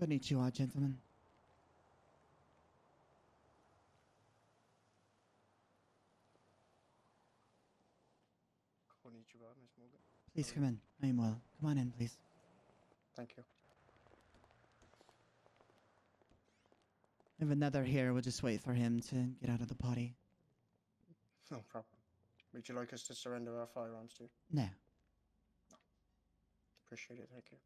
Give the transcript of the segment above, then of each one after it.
Konnichiwa, gentlemen. Konnichiwa, Miss Morgan. Please come in. I am well. Come on in, please. Thank you. I have another here. We'll just wait for him to get out of the potty. No problem. Would you like us to surrender our firearms to you? No. Appreciate it, thank you.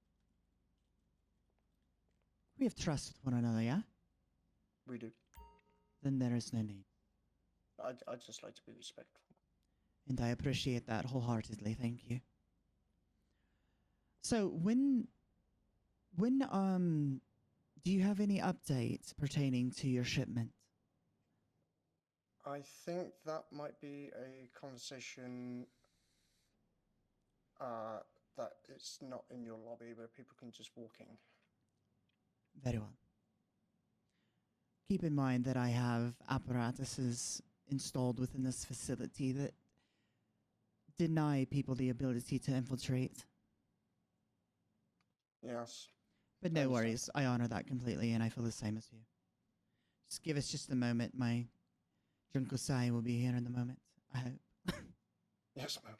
We have trust with one another, yeah? We do. Then there is no need. I'd just like to be respectful. And I appreciate that wholeheartedly. Thank you. So when do you have any updates pertaining to your shipment? I think that might be a conversation that it's not in your lobby where people can just walk in. Very well. Keep in mind that I have apparatuses installed within this facility that deny people the ability to infiltrate. Yes. But no worries, I honor that completely, and I feel the same as you. Just give us just a moment. My Junkosai will be here in a moment, I hope. Yes, ma'am.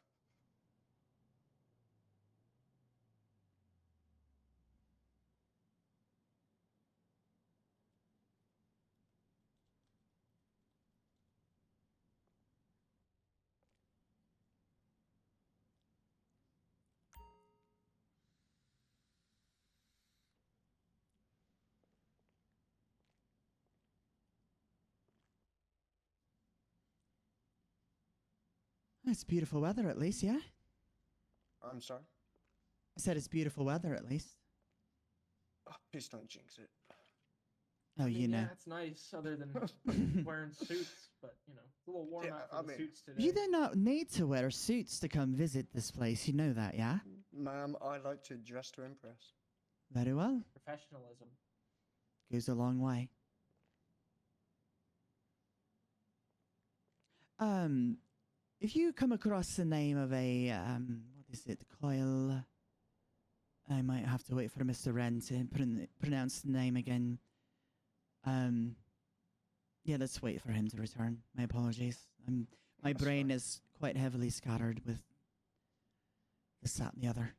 It's beautiful weather at least, yeah? I'm sorry? I said it's beautiful weather at least. Oh, please don't jinx it. Oh, I mean, you know. Yeah, it's nice other than wearing suits, but, you know, it's a little warm out for the suits today. You do not need to wear suits to come visit this place. You know that, yeah? Ma'am, I like to dress to impress. Very well. Professionalism. Goes a long way. If you come across the name of a, what is it, Coil? I might have to wait for Mr. Wren to pronounce the name again. Yeah, let's wait for him to return. My apologies. My That's brain fine. is quite heavily scattered with this, that, and the other.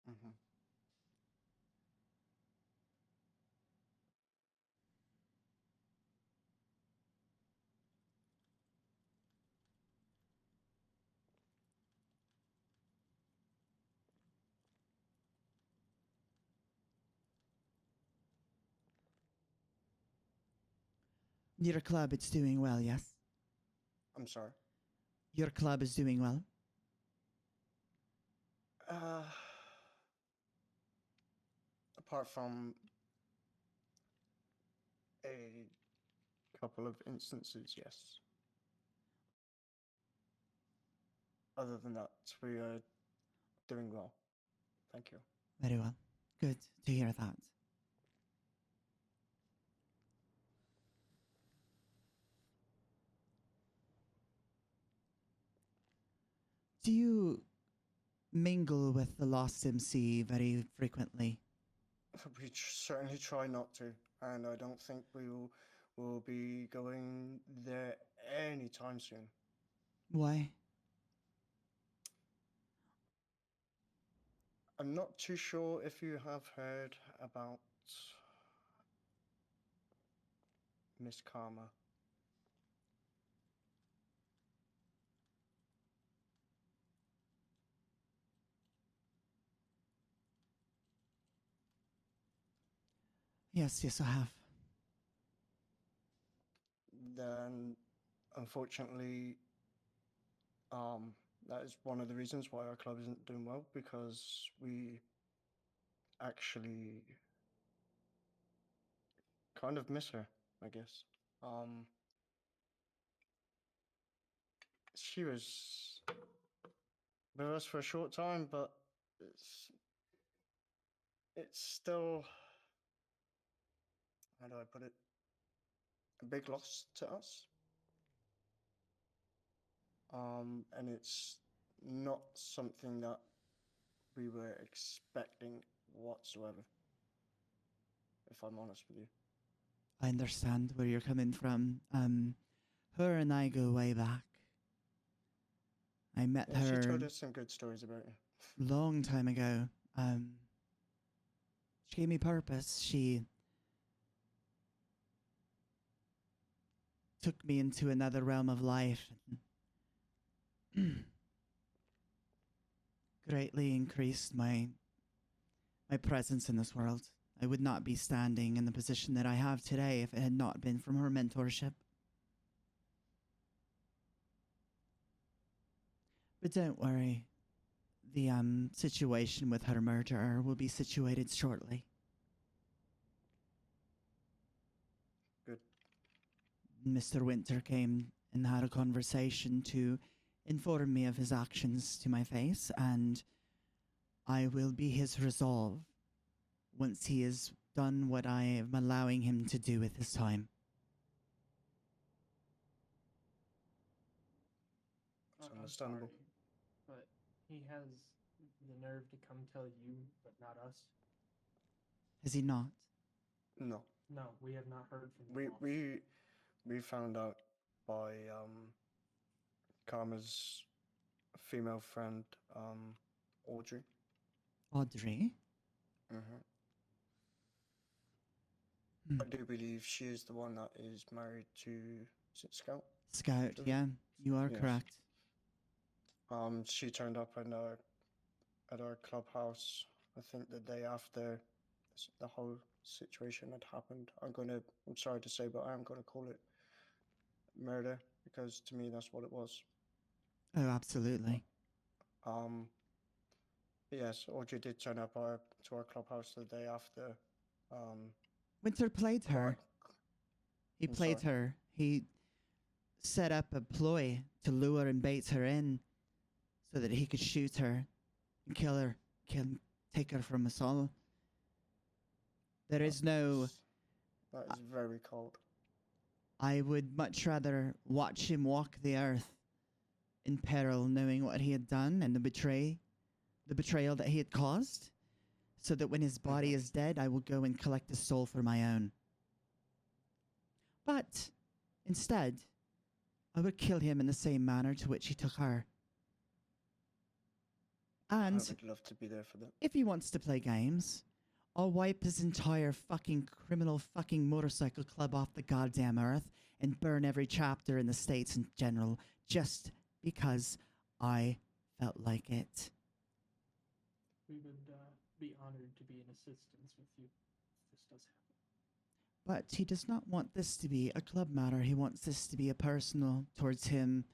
Mm-hmm. Your club, it's doing well, yes? I'm sorry? Your club is doing well? Apart from a couple of instances, yes. Other than that, we are doing well. Thank you. Very well. Good to hear that. Do you mingle with the Lost MC very frequently? We certainly try not to, and I don't think will be going there anytime soon. Why? I'm not too sure if you have heard about Miss Karma. Yes, yes, I have. Then, unfortunately, that is one of the reasons why our club isn't doing well, because we actually kind of miss her, I guess. She was with us for a short time, but it's still, how do I put it, a big loss to us. And it's not something that we were expecting whatsoever. if I'm honest with you. I understand where you're coming from. Her and I go way back. I met Yeah, she her told us some good stories about you. long time ago. She gave me purpose. She took me into another realm of life. Greatly increased my presence in this world. I would not be standing in the position that I have today if it had not been from her mentorship. But don't worry. The situation with her murderer will be situated shortly. Good. Mr. Winter came and had a conversation to inform me of his actions to my face, and I will be his resolve once he has done what I am allowing him to do with his time. It's I'm understandable. sorry, but he has the nerve to come tell you, but not us. Has he not? No. No, we have not heard from the We boss. we found out by Karma's female friend, Audrey. Audrey? Hmm. Hmm. I do believe she is the one that is married to, is it Scout? Scout, Sure. yeah, you are Yes. correct. She turned up in at our clubhouse, I think the day after the whole situation had happened. I'm sorry to say, but I am gonna call it murder because to me that's what it was. Oh, absolutely. Um, yes, Audrey did turn up to our clubhouse the day after. Winter played her. Clyde- He I'm played sorry? her. He set up a ploy to lure and bait her in so that he could shoot her and kill her, take her from us all. There is no... That is very cold. I would much rather watch him walk the earth in peril, knowing what he had done and the betrayal that he had caused, so that when his body Mhm. is dead, I will go and collect his soul for my own. But instead, I would kill him in the same manner to which he took her. I And would love to be there for that. if he wants to play games, I'll wipe his entire fucking criminal fucking motorcycle club off the goddamn earth and burn every chapter in the States in general, just because I felt like it. We would be honored to be in assistance with you if this does happen. But he does not want this to be a club matter. He wants this to be a personal towards him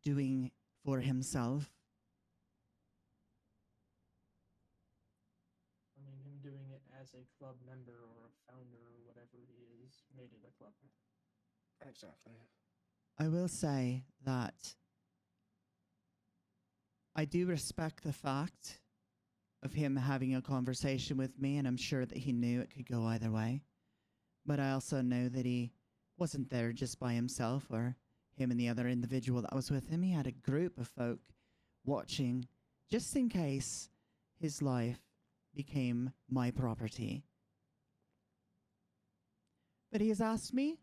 doing for himself. I mean, him doing it as a club member or a founder or whatever he is made it a club. Exactly. I will say that I do respect the fact of him having a conversation with me, and I'm sure that he knew it could go either way. But I also know that he wasn't there just by himself or him and the other individual that was with him. He had a group of folk watching just in case his life became my property. But he has asked me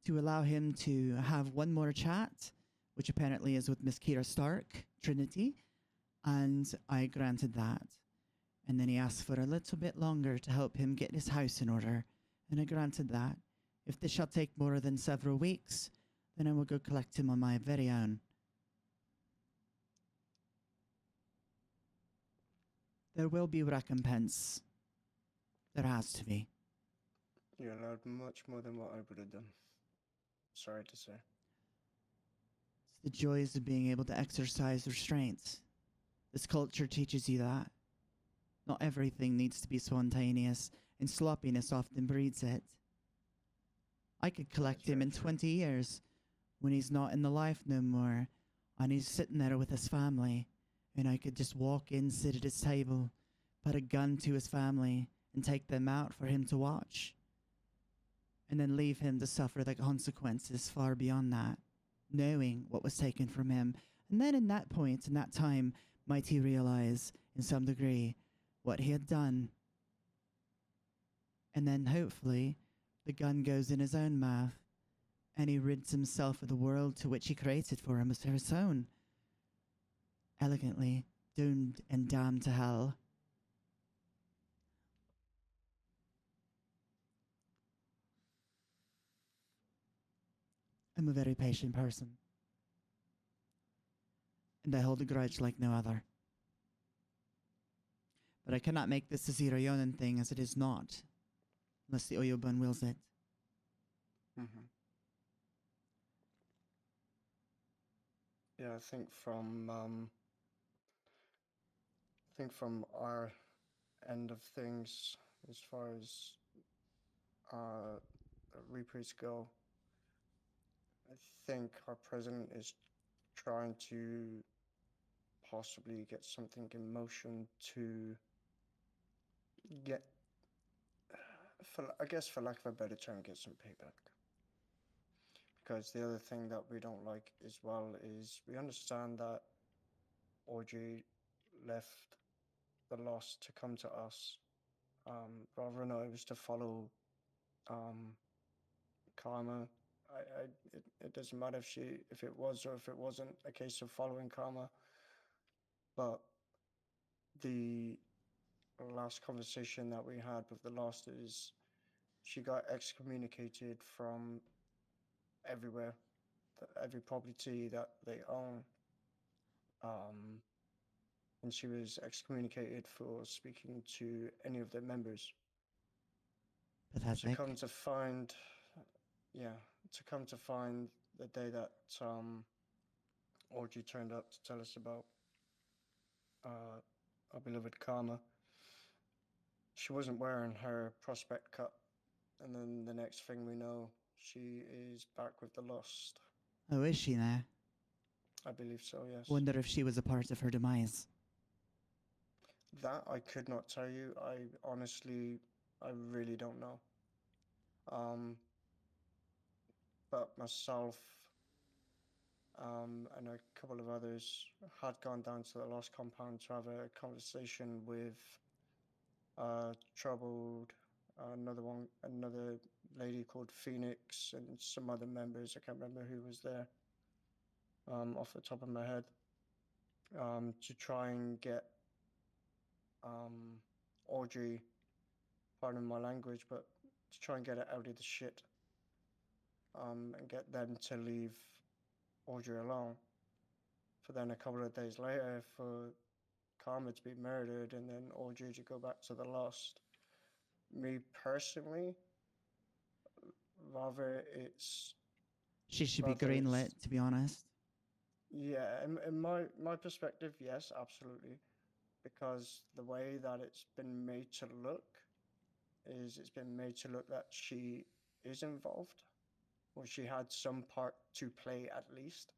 to allow him to have one more chat, which apparently is with Miss Kira Stark, Trinity, and I granted that. And then he asked for a little bit longer to help him get his house in order, and I granted that. If this shall take more than several weeks, then I will go collect him on my very own. There will be recompense. There has to be. You allowed much more than what I would have done. Sorry to say. It's the joys of being able to exercise restraint. This culture teaches you that. Not everything needs to be spontaneous, and sloppiness often breeds it. I could collect That's him very in true. 20 years when he's not in the life no more, and he's sitting there with his family, and I could just walk in, sit at his table, put a gun to his family, and take them out for him to watch. And then leave him to suffer the consequences far beyond that, knowing what was taken from him. And then in that point, in that time, might he realize, in some degree, what he had done, And then hopefully the gun goes in his own mouth and he rids himself of the world to which he created for him as his own. Elegantly doomed and damned to hell. I'm a very patient person. And I hold a grudge like no other. But I cannot make this a Zero Yōnin thing as it is not. Unless the Oyobun wills it. Mm-hmm. Yeah, I think from our end of things, as far as reprints go, I think our president is trying to possibly get something in motion to get, I guess for lack of a better term, get some payback. Because the other thing that we don't like as well is we understand that Audrey left the lost to come to us. Rather than it was to follow karma. It doesn't matter if it was or if it wasn't a case of following karma. But the last conversation that we had with the lost is she got excommunicated from everywhere, every property that they own. And she was excommunicated for speaking to any of their members. Pathetic. To come to find the day that Audrey turned up to tell us about our beloved Karma, she wasn't wearing her prospect cut, and then the next thing we know, she is back with the lost. Oh, is she now? I believe so, yes. Wonder if she was a part of her demise. That I could not tell you. I really don't know. But myself and a couple of others had gone down to the Lost Compound to have a conversation with troubled, another lady called Phoenix, and some other members. I can't remember who was there off the top of my head, to try and get Audrey, pardon my language, but to try and get it out of the shit, and get them to leave Audrey alone. For then a couple of days later, for Karma to be murdered and then Audrey to go back to the Lost. Me personally, rather it's... She should be greenlit, to be honest. Yeah, in my perspective, yes, absolutely. Because the way that it's been made to look is it's been made to look that she is involved, or she had some part to play at least.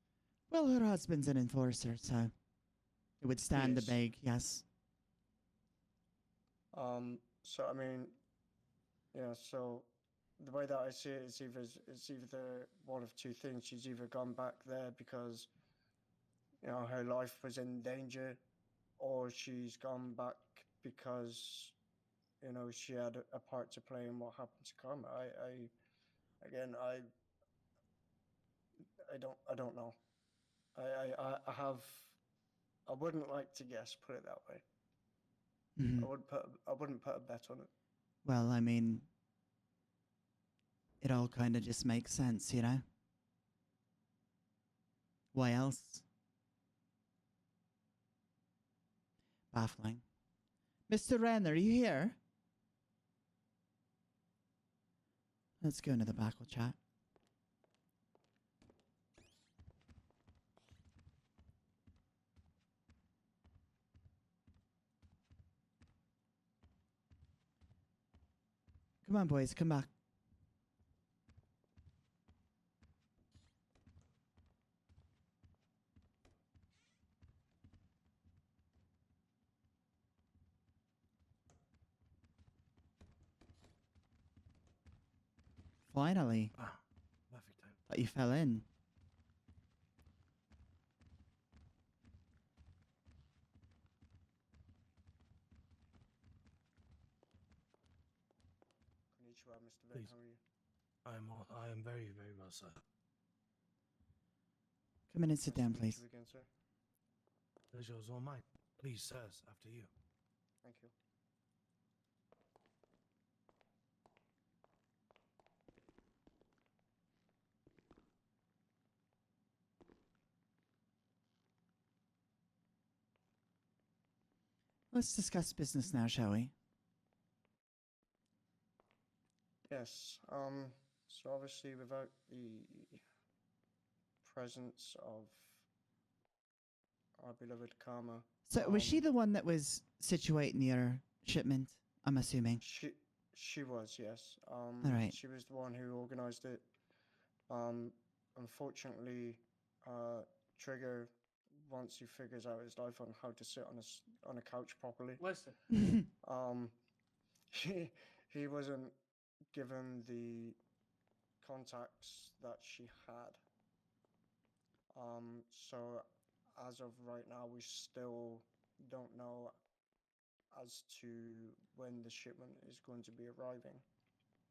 Well, her husband's an enforcer, so it would stand the Yes. beg, yes. So I mean, yeah. So the way that I see it is either one of two things. She's either gone back there because her life was in danger, or she's gone back because she had a part to play in what happened to Karma. I don't know. I wouldn't like to guess, put it that way. Mhm. I wouldn't put a bet on it. Well, I mean, it all kind of just makes sense, you know? Why else? Baffling. Mr. Wren, are you here? Let's go into the back, we'll chat. Come on, boys, come back. Finally. Perfect time. But you fell in. I am very, very well, sir. Come in and sit Nice down, to meet please. you again, sir. Pleasure is all mine. Please, sirs, after you. Thank you. Let's discuss business now, shall we? Yes. So obviously, without the presence of our beloved Karma, So, was she Um, the one that was situating your shipment? I'm assuming. she was, yes. Alright. She was the one who organized it. Unfortunately, Trigger, once he figures out his life on how to sit on a couch properly, Listen, um, he wasn't given the contacts that she had. So as of right now, we still don't know as to when the shipment is going to be arriving.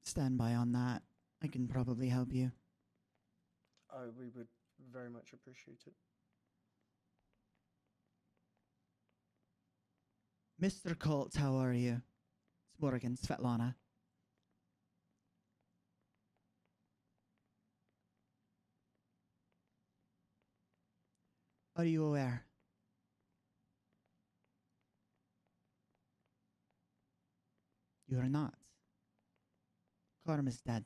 Stand by on that. I can probably help you. We would very much appreciate it. Mr. Colt, how are you? It's Morgan, Svetlana. Are you aware? You are not. Karma's dead.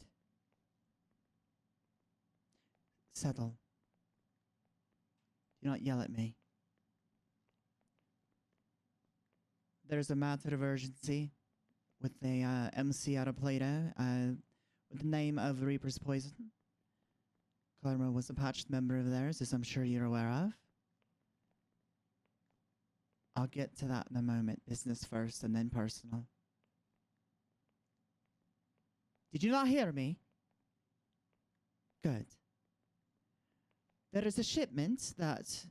Settle. Do not yell at me. There's a matter of urgency with the MC out of Plato with the name of Reaper's Poison. Karma was a patched member of theirs, as I'm sure you're aware of. I'll get to that in a moment. Business first and then personal. Did you not hear me? Good. There is a shipment that,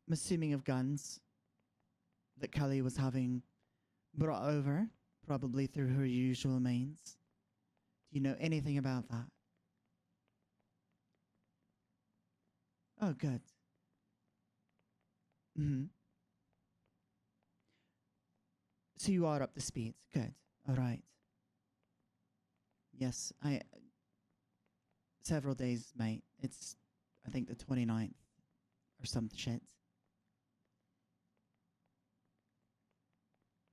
I'm assuming of guns, that Kelly was having brought over, probably through her usual means. Do you know anything about that? Oh, good. So you are up to speed. Good. All right. Yes, several days, mate. It's, I think, the 29th or some shit.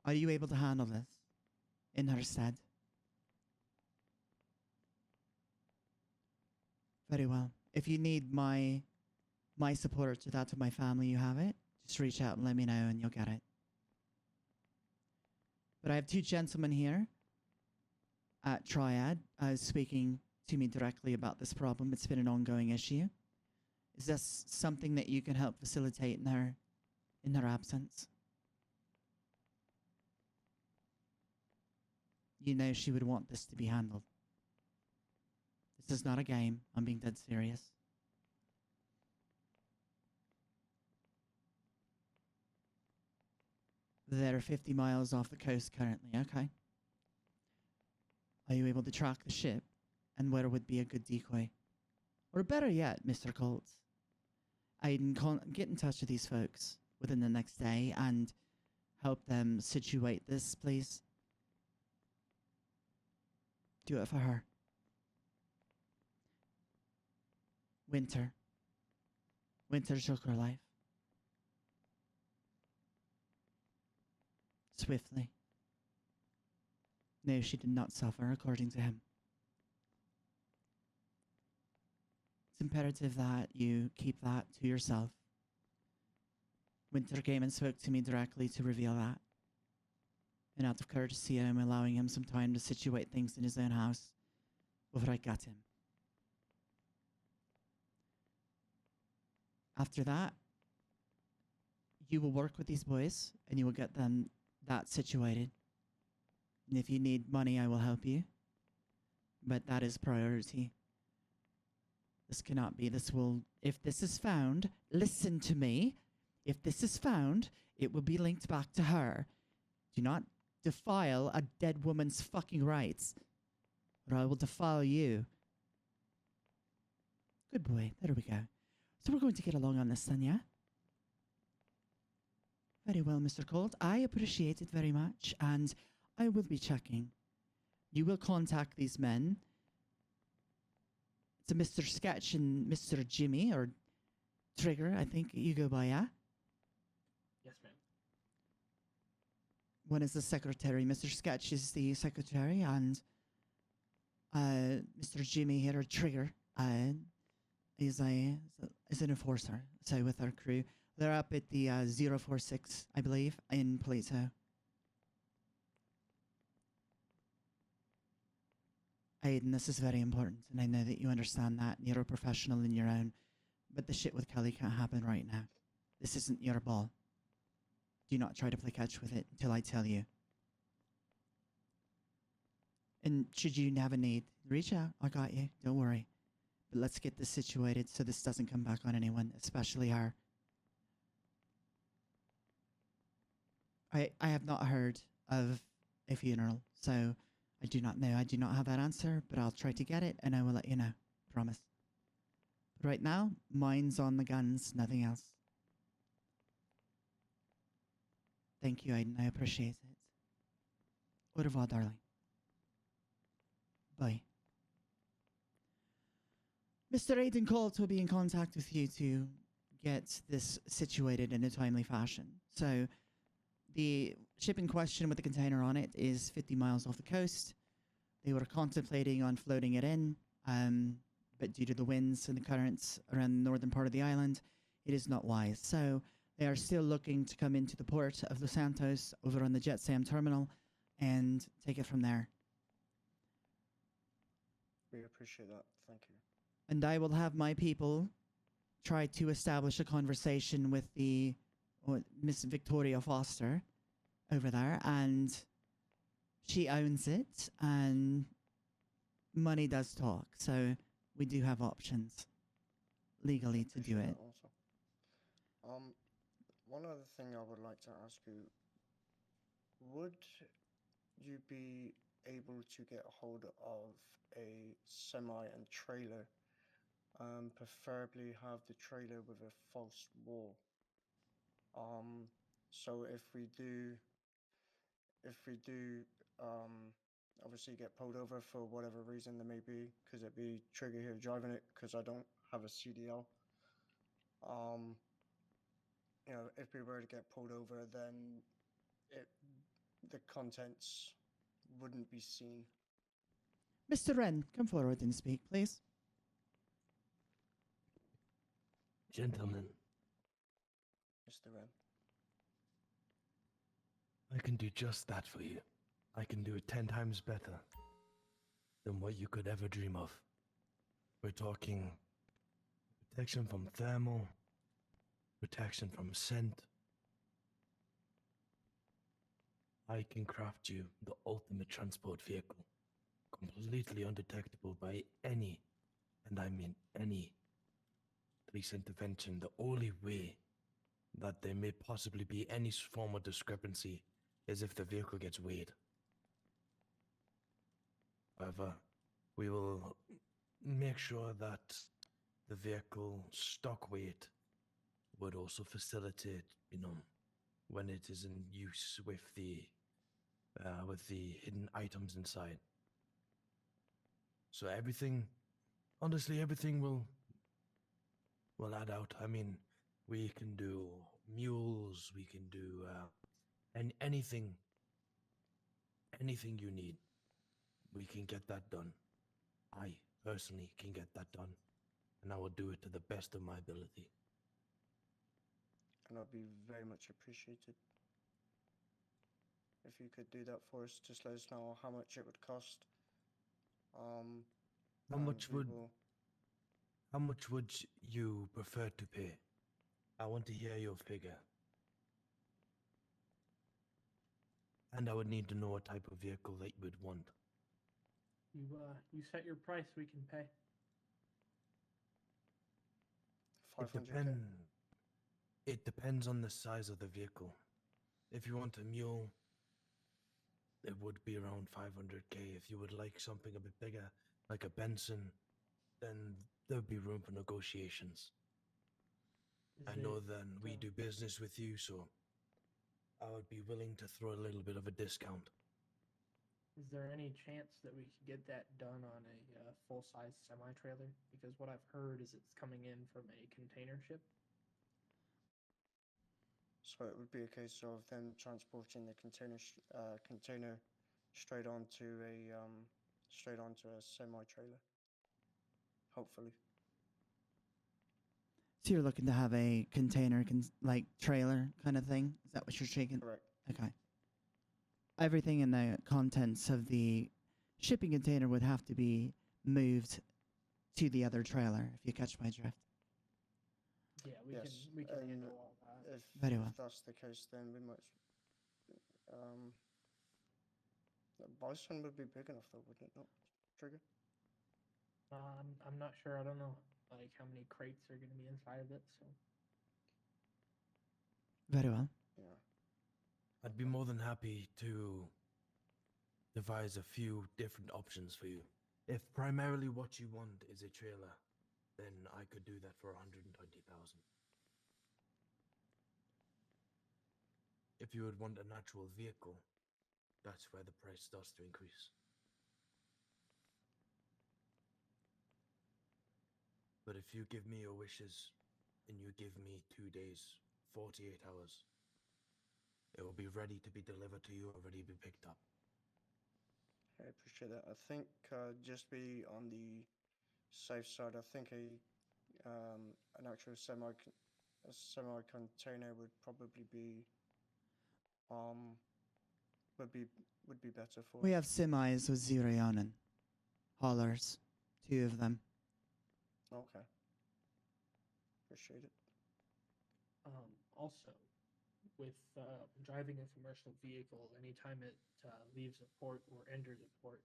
Are you able to handle this in her stead? Very well. If you need my support to that of my family, you have it. Just reach out and let me know and you'll get it. But I have two gentlemen here at Triad speaking to me directly about this problem. It's been an ongoing issue. Is this something that you can help facilitate in her absence? You know she would want this to be handled. This is not a game. I'm being dead serious. They're 50 miles off the coast currently. Okay. Are you able to track the ship? And where would be a good decoy? Or better yet, Mr. Colt, Aiden, get in touch with these folks within the next day and help them situate this, please. Do it for her. Winter. Winter took her life. Swiftly. No, she did not suffer, according to him. It's imperative that you keep that to yourself. Winter came and spoke to me directly to reveal that. And out of courtesy, I'm allowing him some time to situate things in his own house before I got him. After that, you will work with these boys and you will get them that situated. And if you need money, I will help you. But that is priority. This cannot be. If this is found, listen to me. If this is found, it will be linked back to her. Do not defile a dead woman's fucking rights, or I will defile you. Good boy. There we go. So we're going to get along on this then, yeah? Very well, Mr. Colt. I appreciate it very much, and I will be checking. You will contact these men. It's a Mr. Sketch and Mr. Jimmy, or Trigger, I think you go by, yeah? Yes, ma'am. One is the secretary. Mr. Sketch is the secretary, and Mr. Jimmy here, or Trigger, is an enforcer. So with our crew, they're up at the 046, I believe, in Plato. Aiden, this is very important, and I know that you understand that. You're a professional in your own, but the shit with Kelly can't happen right now. This isn't your ball. Do not try to play catch with it until I tell you. And should you have a need, reach out. I got you. Don't worry. But let's get this situated so this doesn't come back on anyone, especially her. I have not heard of a funeral, so I do not know. I do not have that answer, but I'll try to get it and I will let you know. Promise. But right now, mine's on the guns, nothing else. Thank you, Aiden. I appreciate it. Au revoir, darling. Bye. Mr. Aiden Colt will be in contact with you to get this situated in a timely fashion. So, the ship in question with the container on it is 50 miles off the coast. They were contemplating on floating it in, but due to the winds and the currents around the northern part of the island, it is not wise. So they are still looking to come into the port of Los Santos over on the JetSam terminal and take it from there. We appreciate that. Thank you. And I will have my people try to establish a conversation with the Miss Victoria Foster over there, and she owns it, and money does talk, so we do have options legally to do Appreciate it. that also. One other thing I would like to ask you, would you be able to get hold of a semi and trailer, preferably have the trailer with a false wall? So if we do obviously get pulled over for whatever reason there may be, because it'd be Trigger here driving it, because I don't have a CDL. You know, if we were to get pulled over, then the contents wouldn't be seen. Mr. Wren, come forward and speak, please. Gentlemen, Mr. Wren. I can do just that for you. I can do it 10 times better than what you could ever dream of. We're talking protection from thermal, protection from scent. I can craft you the ultimate transport vehicle, completely undetectable by any, and I mean any, police intervention. The only way that there may possibly be any form of discrepancy is if the vehicle gets weighed. However, we will make sure that the vehicle stock weight would also facilitate, when it is in use with the hidden items inside. So everything, honestly, everything will add out. I mean, we can do mules, we can do anything you need. We can get that done. I personally can get that done, and I will do it to the best of my ability. And that'd be very much appreciated. If you could do that for us, just let us know how much it would cost. How and much we would will- how much would you prefer to pay? I want to hear your figure. And I would need to know what type of vehicle that you would want. You set your price, we can pay. 500K? It depends on the size of the vehicle. If you want a mule, it would be around 500K. If you would like something a bit bigger, like a Benson, then there would be room for negotiations. I know then we do business with you, so I would be willing to throw a little bit of a discount. Is there any chance that we could get that done on a full-size semi-trailer? Because what I've heard is it's coming in from a container ship. So it would be a case of them transporting the container straight onto a semi-trailer. Hopefully. So you're looking to have a container, like trailer kind of thing? Is that what you're shaking? Correct. Okay. Everything in the contents of the shipping container would have to be moved to the other trailer, if you catch my drift. Yeah, Yes, we can and handle all that. Very If well. that's the case, then we might. The bison would be big enough, though, wouldn't it not? Trigger. I'm not sure. I don't know like how many crates are going to be inside of it. So Very well. Yeah. I'd be more than happy to devise a few different options for you. If primarily what you want is a trailer, then I could do that for 120,000. If you would want an actual vehicle, that's where the price starts to increase. But if you give me your wishes and you give me 2 days, 48 hours, it will be ready to be delivered to you or ready to be picked up. I appreciate that. I think just be on the safe side. I think an actual semi container would probably be would be better for We us. have semis with Zero Yōnin. Haulers. 2 of them. Okay. Appreciate it. Also, with driving a commercial vehicle, anytime it leaves a port or enters a port,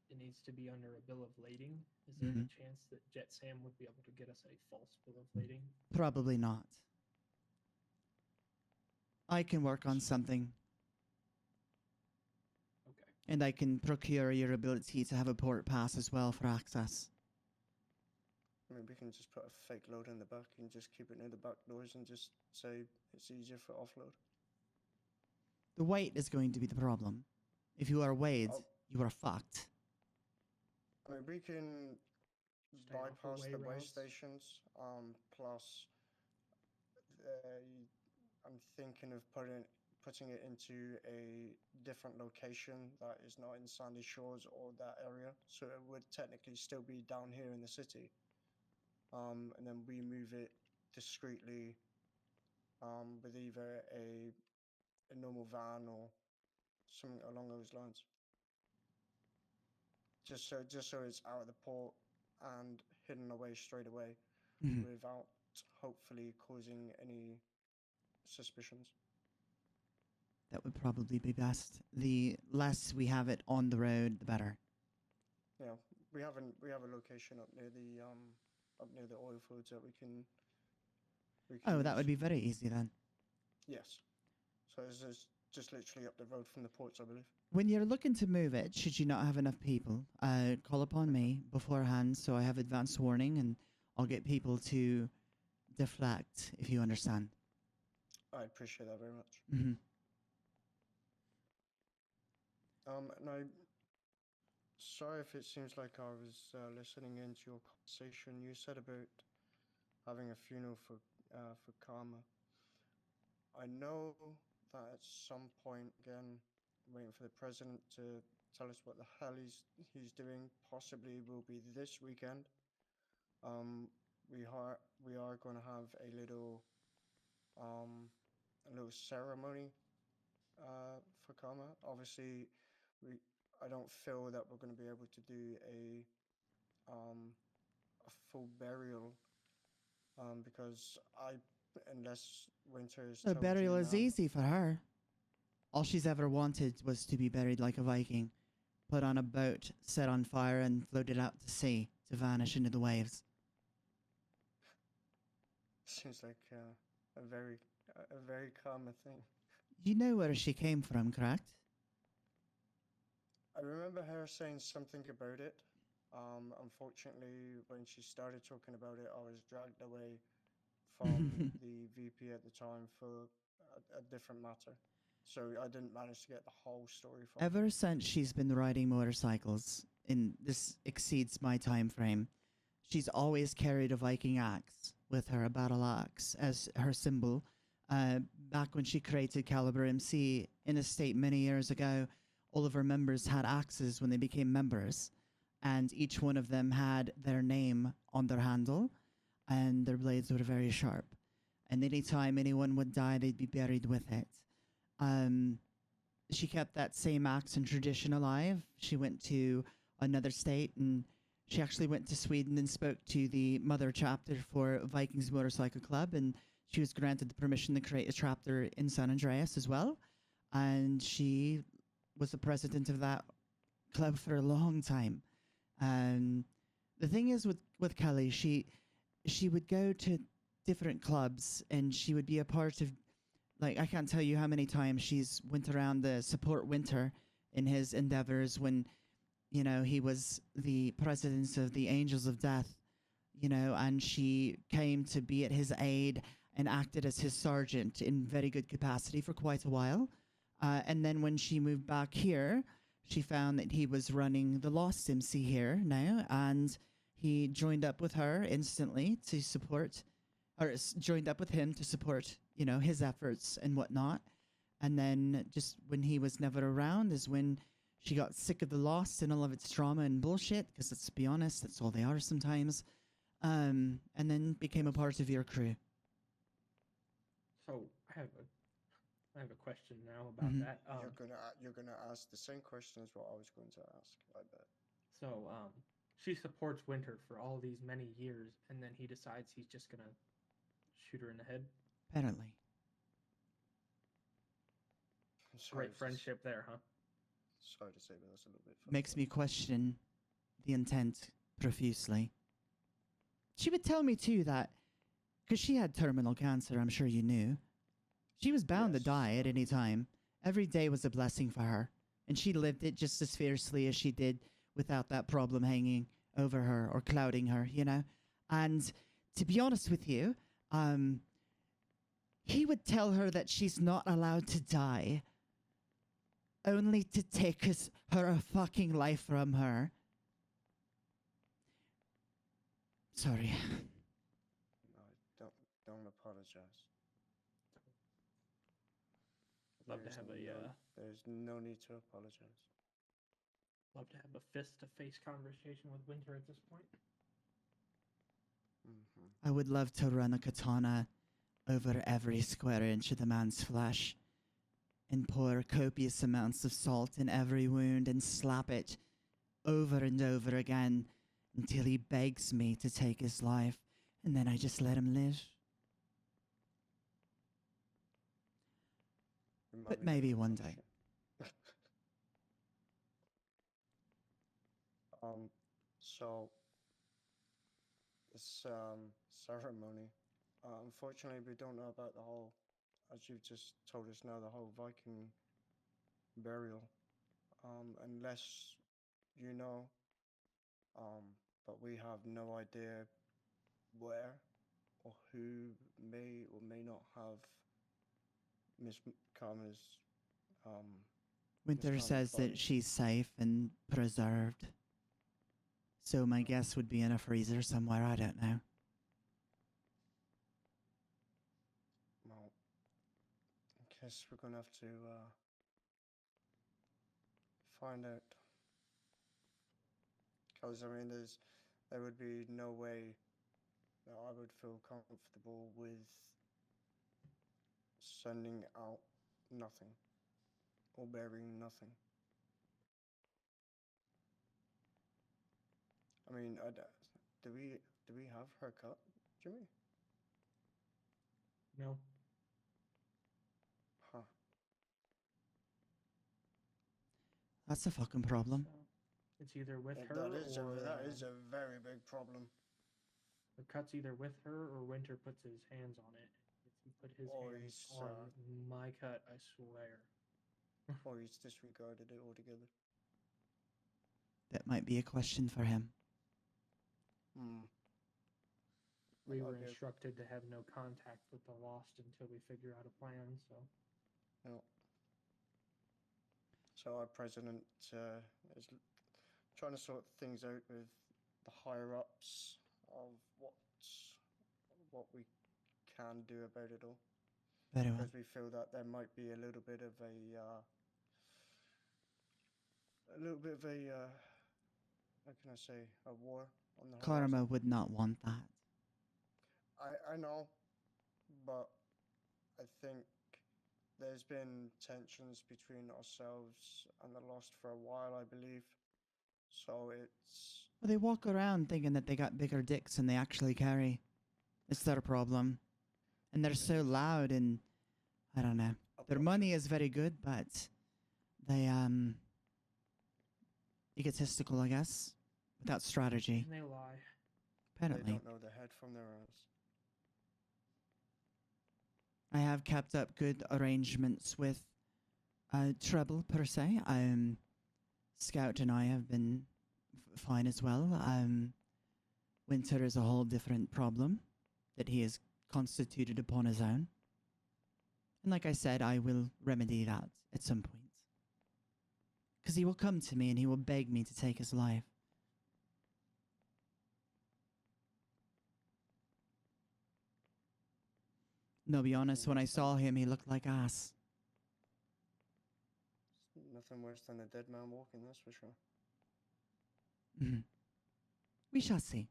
it needs to be under a bill of lading. Is there any chance that Jet Sam would be able to get us a false bill of lading? Probably not. I can work on something, Okay. and I can procure your ability to have a port pass as well for access. I mean, we can just put a fake load in the back and just keep it near the back doors and just say it's easier for offload. The weight is going to be the problem. If you are weighed, you are fucked. I mean, we can Stay off the bypass the weigh routes. stations. Plus, I'm thinking of putting it into a different location that is not in Sandy Shores or that area, so it would technically still be down here in the city. And then we move it discreetly with either a normal van or something along those lines. Just so it's out of the port and hidden away straight away without hopefully causing any suspicions. That would probably be best. The less we have it on the road, the better. Yeah, we have a location up near the oil fields that we can Oh, that would use. be very easy then. Yes. So it's just literally up the road from the ports, I believe. When you're looking to move it, should you not have enough people, call upon me beforehand so I have advance warning and I'll get people to deflect, if you understand. I appreciate that very much. Mm-hmm. And I sorry if it seems like I was listening into your conversation. You said about having a funeral for Karma. I know that at some point, again, waiting for the president to tell us what the hell he's doing. Possibly will be this weekend. We are going to have a little ceremony for Karma. Obviously, I don't feel that we're going to be able to do a full burial because unless Winter is The told burial you is now, easy for her. All she's ever wanted was to be buried like a Viking, put on a boat, set on fire, and floated out to sea to vanish into the waves. seems like a very common thing. You know where she came from, correct? I remember her saying something about it. Unfortunately, when she started talking about it, I was dragged away from the VP at the time for a different matter. So I didn't manage to get the whole story from her. Ever since she's been riding motorcycles, and this exceeds my time frame, she's always carried a Viking axe with her, a battle axe, as her symbol. Back when she created Caliber MC in a state many years ago, all of her members had axes when they became members, and each one of them had their name on their handle, and their blades were very sharp. And anytime anyone would die, they'd be buried with it. Um, she kept that same axe and tradition alive. She went to another state, and she actually went to Sweden and spoke to the mother chapter for Vikings Motorcycle Club, and she was granted the permission to create a chapter in San Andreas as well. And she was the president of that club for a long time. The thing is with Kelly, she would go to different clubs, and she would be a part of, like, I can't tell you how many times she's went around the support Winter in his endeavors when, you know, he was the president of the Angels of Death, you know, and she came to be at his aid and acted as his sergeant in very good capacity for quite a while. And then when she moved back here, she found that he was running the Lost MC here now, and he joined up with her instantly to support, or joined up with him to support, you know, his efforts and whatnot. And then just when he was never around is when she got sick of the Lost and all of its drama and bullshit, because let's be honest, that's all they are sometimes. And then became a part of your crew. So I have a question now about Mhm. that. You're gonna ask the same question as what I was going to ask. I bet. So she supports Winter for all these many years, and then he decides he's just gonna shoot her in the head. Apparently. I'm sorry Great friendship there, huh? Sorry to say, but that's a little bit. Makes me question the intent profusely. She would tell me too that, because she had terminal cancer, I'm sure you knew. She was bound to Yes. die at any time. Every day was a blessing for her, and she lived it just as fiercely as she did without that problem hanging over her or clouding her, you know? And to be honest with you, he would tell her that she's not allowed to die, only to take her fucking life from her. Sorry. No, don't apologize. Love to have There's no need to apologize. love to have a face-to-face conversation with Winter at this point. Mm-hmm. I would love to run a katana over every square inch of the man's flesh and pour copious amounts of salt in every wound and slap it over and over again until he begs me to take his life, and then I just let him live. But maybe one day. So this ceremony, unfortunately, we don't know about the whole, as you've just told us now, the whole Viking burial, unless you know, but we have no idea where or who may or may not have Miss Karma's Winter Karma's says body. that she's safe and preserved. So my guess would be in a freezer somewhere, I don't know. Well, I guess we're gonna have to find out. Because I mean, there would be no way that I would feel comfortable with sending out nothing or burying nothing. I mean, do we have her cut, Jimmy? No, Huh. That's a fucking problem. so it's either with That- her that is or that is a very big problem. the cut's either with her or Winter puts his hands on it. If he put his Or hands he's, on my cut, I swear. Or he's disregarded it altogether. That might be a question for him. Hmm. We I'll were be- instructed to have no contact with the lost until we figure out a plan, so Yeah. So our president is trying to sort things out with the higher ups of what we can do about it all, Very well. because we feel that there might be a little bit of how can I say, a war on the horizon. Karma would not want that. I know, but I think there's been tensions between ourselves and the Lost for a while, I believe. So it's Well, they walk around thinking that they got bigger dicks than they actually carry. It's their problem. And they're so loud and I don't know. Their money is very good, but they egotistical, I guess, without strategy. and they lie. They Apparently, don't know their head from their ass. I have kept up good arrangements with Treble per se. Scout and I have been fine as well. Winter is a whole different problem that he has constituted upon his own. And like I said, I will remedy that at some point. Because he will come to me and he will beg me to take his life. No, be honest, when I saw him, he looked like ass. It's nothing worse than a dead man walking, that's for sure. Mhm. We shall see.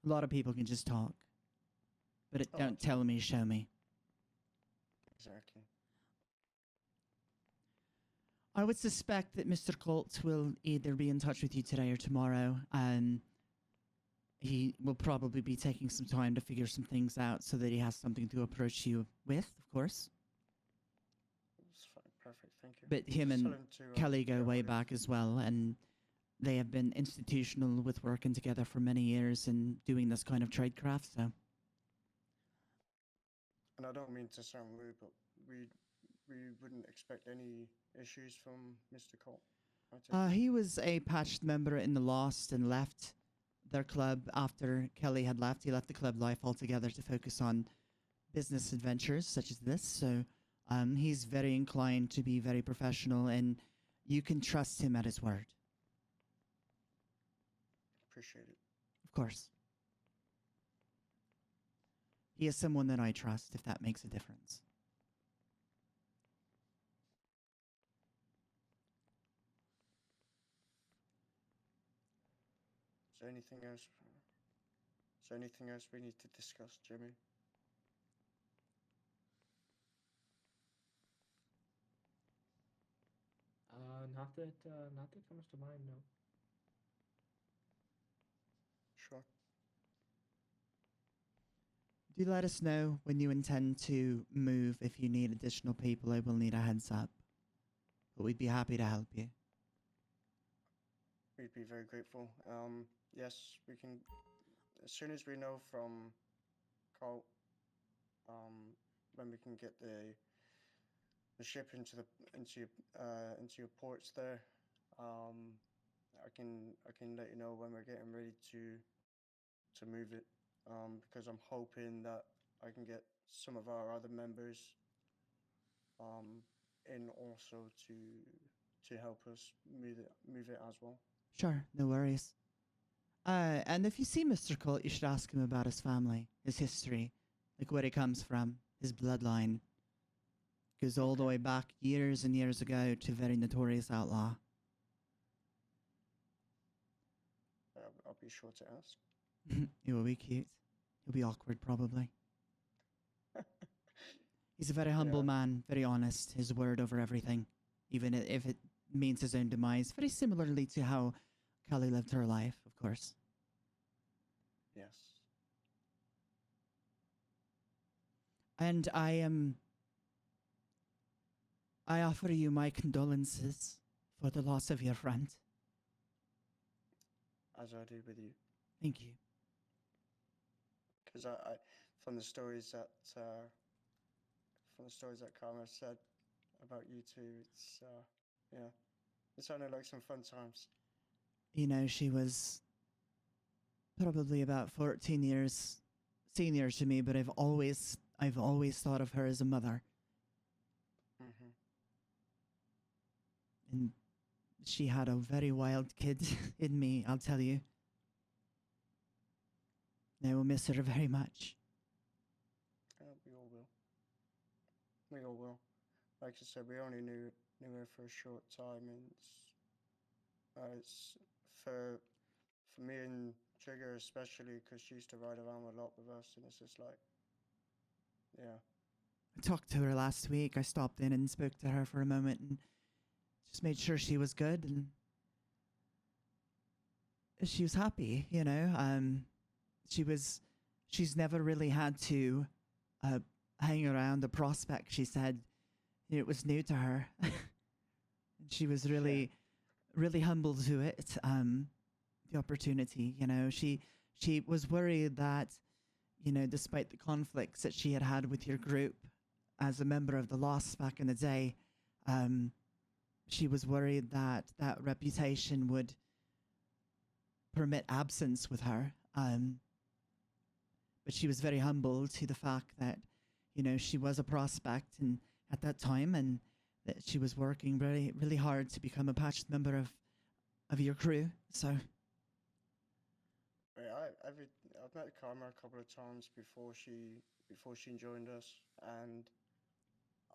A lot of people can just talk. But Oh, don't tell me, show me. Exactly. I would suspect that Mr. Colt will either be in touch with you today or tomorrow. He will probably be taking some time to figure some things out so that he has something to approach you with, of course. It's fine. Perfect, thank you. But him Just and tell him to, Kelly go get way ready. back as well, and they have been institutional with working together for many years and doing this kind of tradecraft, so... And I don't mean to sound rude, but we wouldn't expect any issues from Mr. Cole. I take it. He was a patched member in the Lost and left their club after Kelly had left. He left the club life altogether to focus on business adventures such as this. So he's very inclined to be very professional, and you can trust him at his word. Appreciate it. Of course. He is someone that I trust, if that makes a difference. Is there anything else? Is there anything else we need to discuss, Jimmy? Not that comes to mind. No. Sure. Do let us know when you intend to move. If you need additional people, I will need a heads up. But we'd be happy to help you. We'd be very grateful. Yes, we can. As soon as we know from Colt, when we can get the ship into your ports there, I can let you know when we're getting ready to move it. Because I'm hoping that I can get some of our other members in also to help us move it as well. Sure, no worries. And if you see Mr. Colt, you should ask him about his family, his history, like where he comes from, his bloodline. Goes all the way back years and years ago to a very notorious outlaw. I'll be sure to ask. It will be cute. He'll be awkward, probably. He's a very humble Yeah. man, very honest, his word over everything, even if it means his own demise, very similarly to how Kelly lived her life, of course. Yes. And I offer you my condolences for the loss of your friend. As I do with you. Thank you. Because I from the stories that Karma said about you two, it's yeah, it sounded like some fun times. You know, she was probably about 14 years senior to me, but I've always thought of her as a mother, Mhm. and she had a very wild kid in me, I'll tell you. I will miss her very much. We all will. We all will. Like I said, we only knew her for a short time, and it's for me and Trigger especially, because she used to ride around a lot with us, and it's just like, yeah, I talked to her last week. I stopped in and spoke to her for a moment and just made sure she was good and she was happy, you know. She's never really had to hang around the prospect. She said it was new to her. She was really humbled to it. The opportunity, you know, she was worried that, you know, despite the conflicts that she had with your group as a member of the Lost back in the day, she was worried that that reputation would permit absence with her. But she was very humble to the fact that, you know, she was a prospect and at that time, and that she was working really hard to become a patched member of your crew. So I've met Karma a couple of times before she joined us, and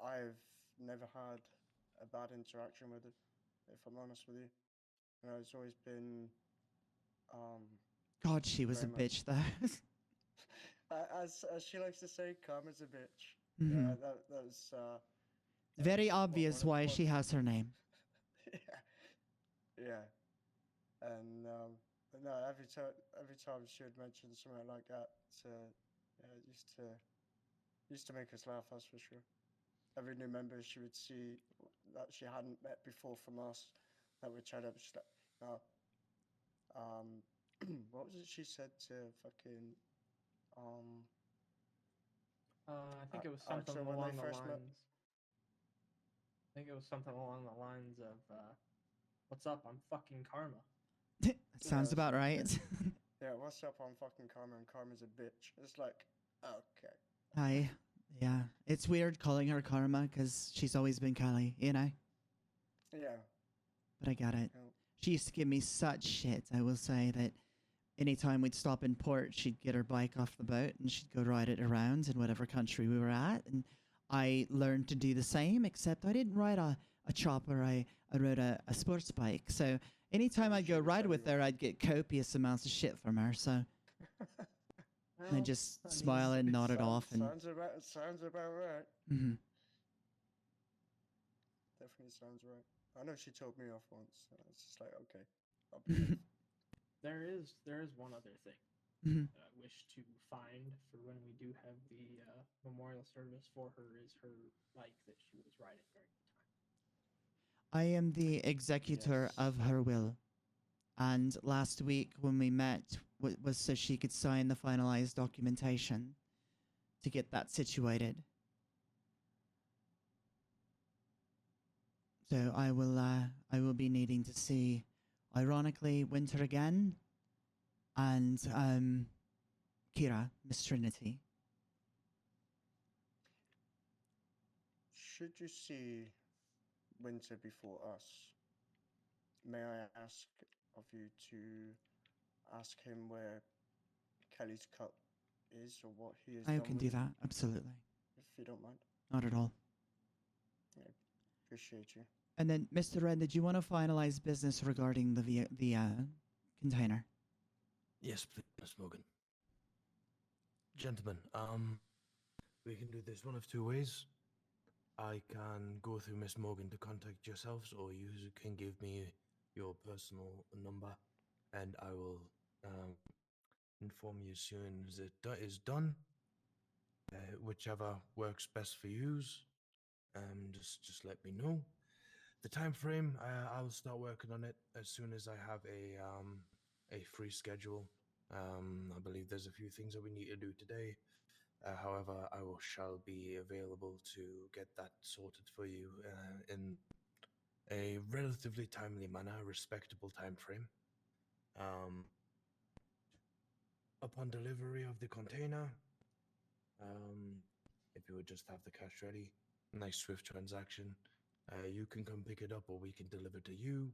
I've never had a bad interaction with her, if I'm honest with you. You know, it's always been God, she was a very much bitch though. as she likes to say, Karma's a bitch. Mhm. Yeah, that was Very what obvious one why one she has her name. yeah, yeah, and no, every time she would mention something like that, yeah, it used to make us laugh. That's for sure. Every new member she would see that she hadn't met before from us, that would chat up. She's like, no, what was it she said to fucking um I think it was something Axel when they along the first met? lines. I think it was something along the lines of, "What's up? I'm fucking Karma." That Yeah, sounds it's about like, right. yeah, what's up? I'm fucking Karma, and Karma's a bitch. It's like, okay, Hi. Yeah. It's weird calling her Karma because she's always been Kelly, you know? yeah, But I get it. you know, She used to give me such shit. I will say that anytime we'd stop in port, she'd get her bike off the boat and she'd go ride it around in whatever country we were at. And I learned to do the same, except I didn't ride a chopper. I rode a sports bike. So anytime I'd go she would ride tell with you her, I'd get copious amounts of shit from her. So I Well, just I smile mean, and nod it off. And sounds about right. Mhm. Definitely sounds right. I know she told me off once. And it's just like, okay, I'll behave. there is one other thing Mhm. that I wish to find for when we do have the memorial service for her is her bike that she was riding during the time. I am the executor Yes. of her will. And last week when we met was so she could sign the finalized documentation to get that situated. So I will be needing to see, ironically, Winter again and Kira, Miss Trinity. Should you see Winter before us, may I ask of you to ask him where Kelly's cup is or what he has I done can with do it, that, absolutely. if you don't mind? Not at all. Yeah, appreciate you. And then, Mr. Red, did you want to finalize business regarding the container? Yes, please, Miss Morgan. Gentlemen, we can do this one of two ways. I can go through Miss Morgan to contact yourselves, or you can give me your personal number, and I will inform you as soon as it is done. Whichever works best for you. Just let me know. The time frame, I'll start working on it as soon as I have a free schedule. I believe there's a few things that we need to do today. However, shall be available to get that sorted for you in a relatively timely manner, respectable time frame. Um, upon delivery of the container, if you would just have the cash ready, nice swift transaction, you can come pick it up or we can deliver to you.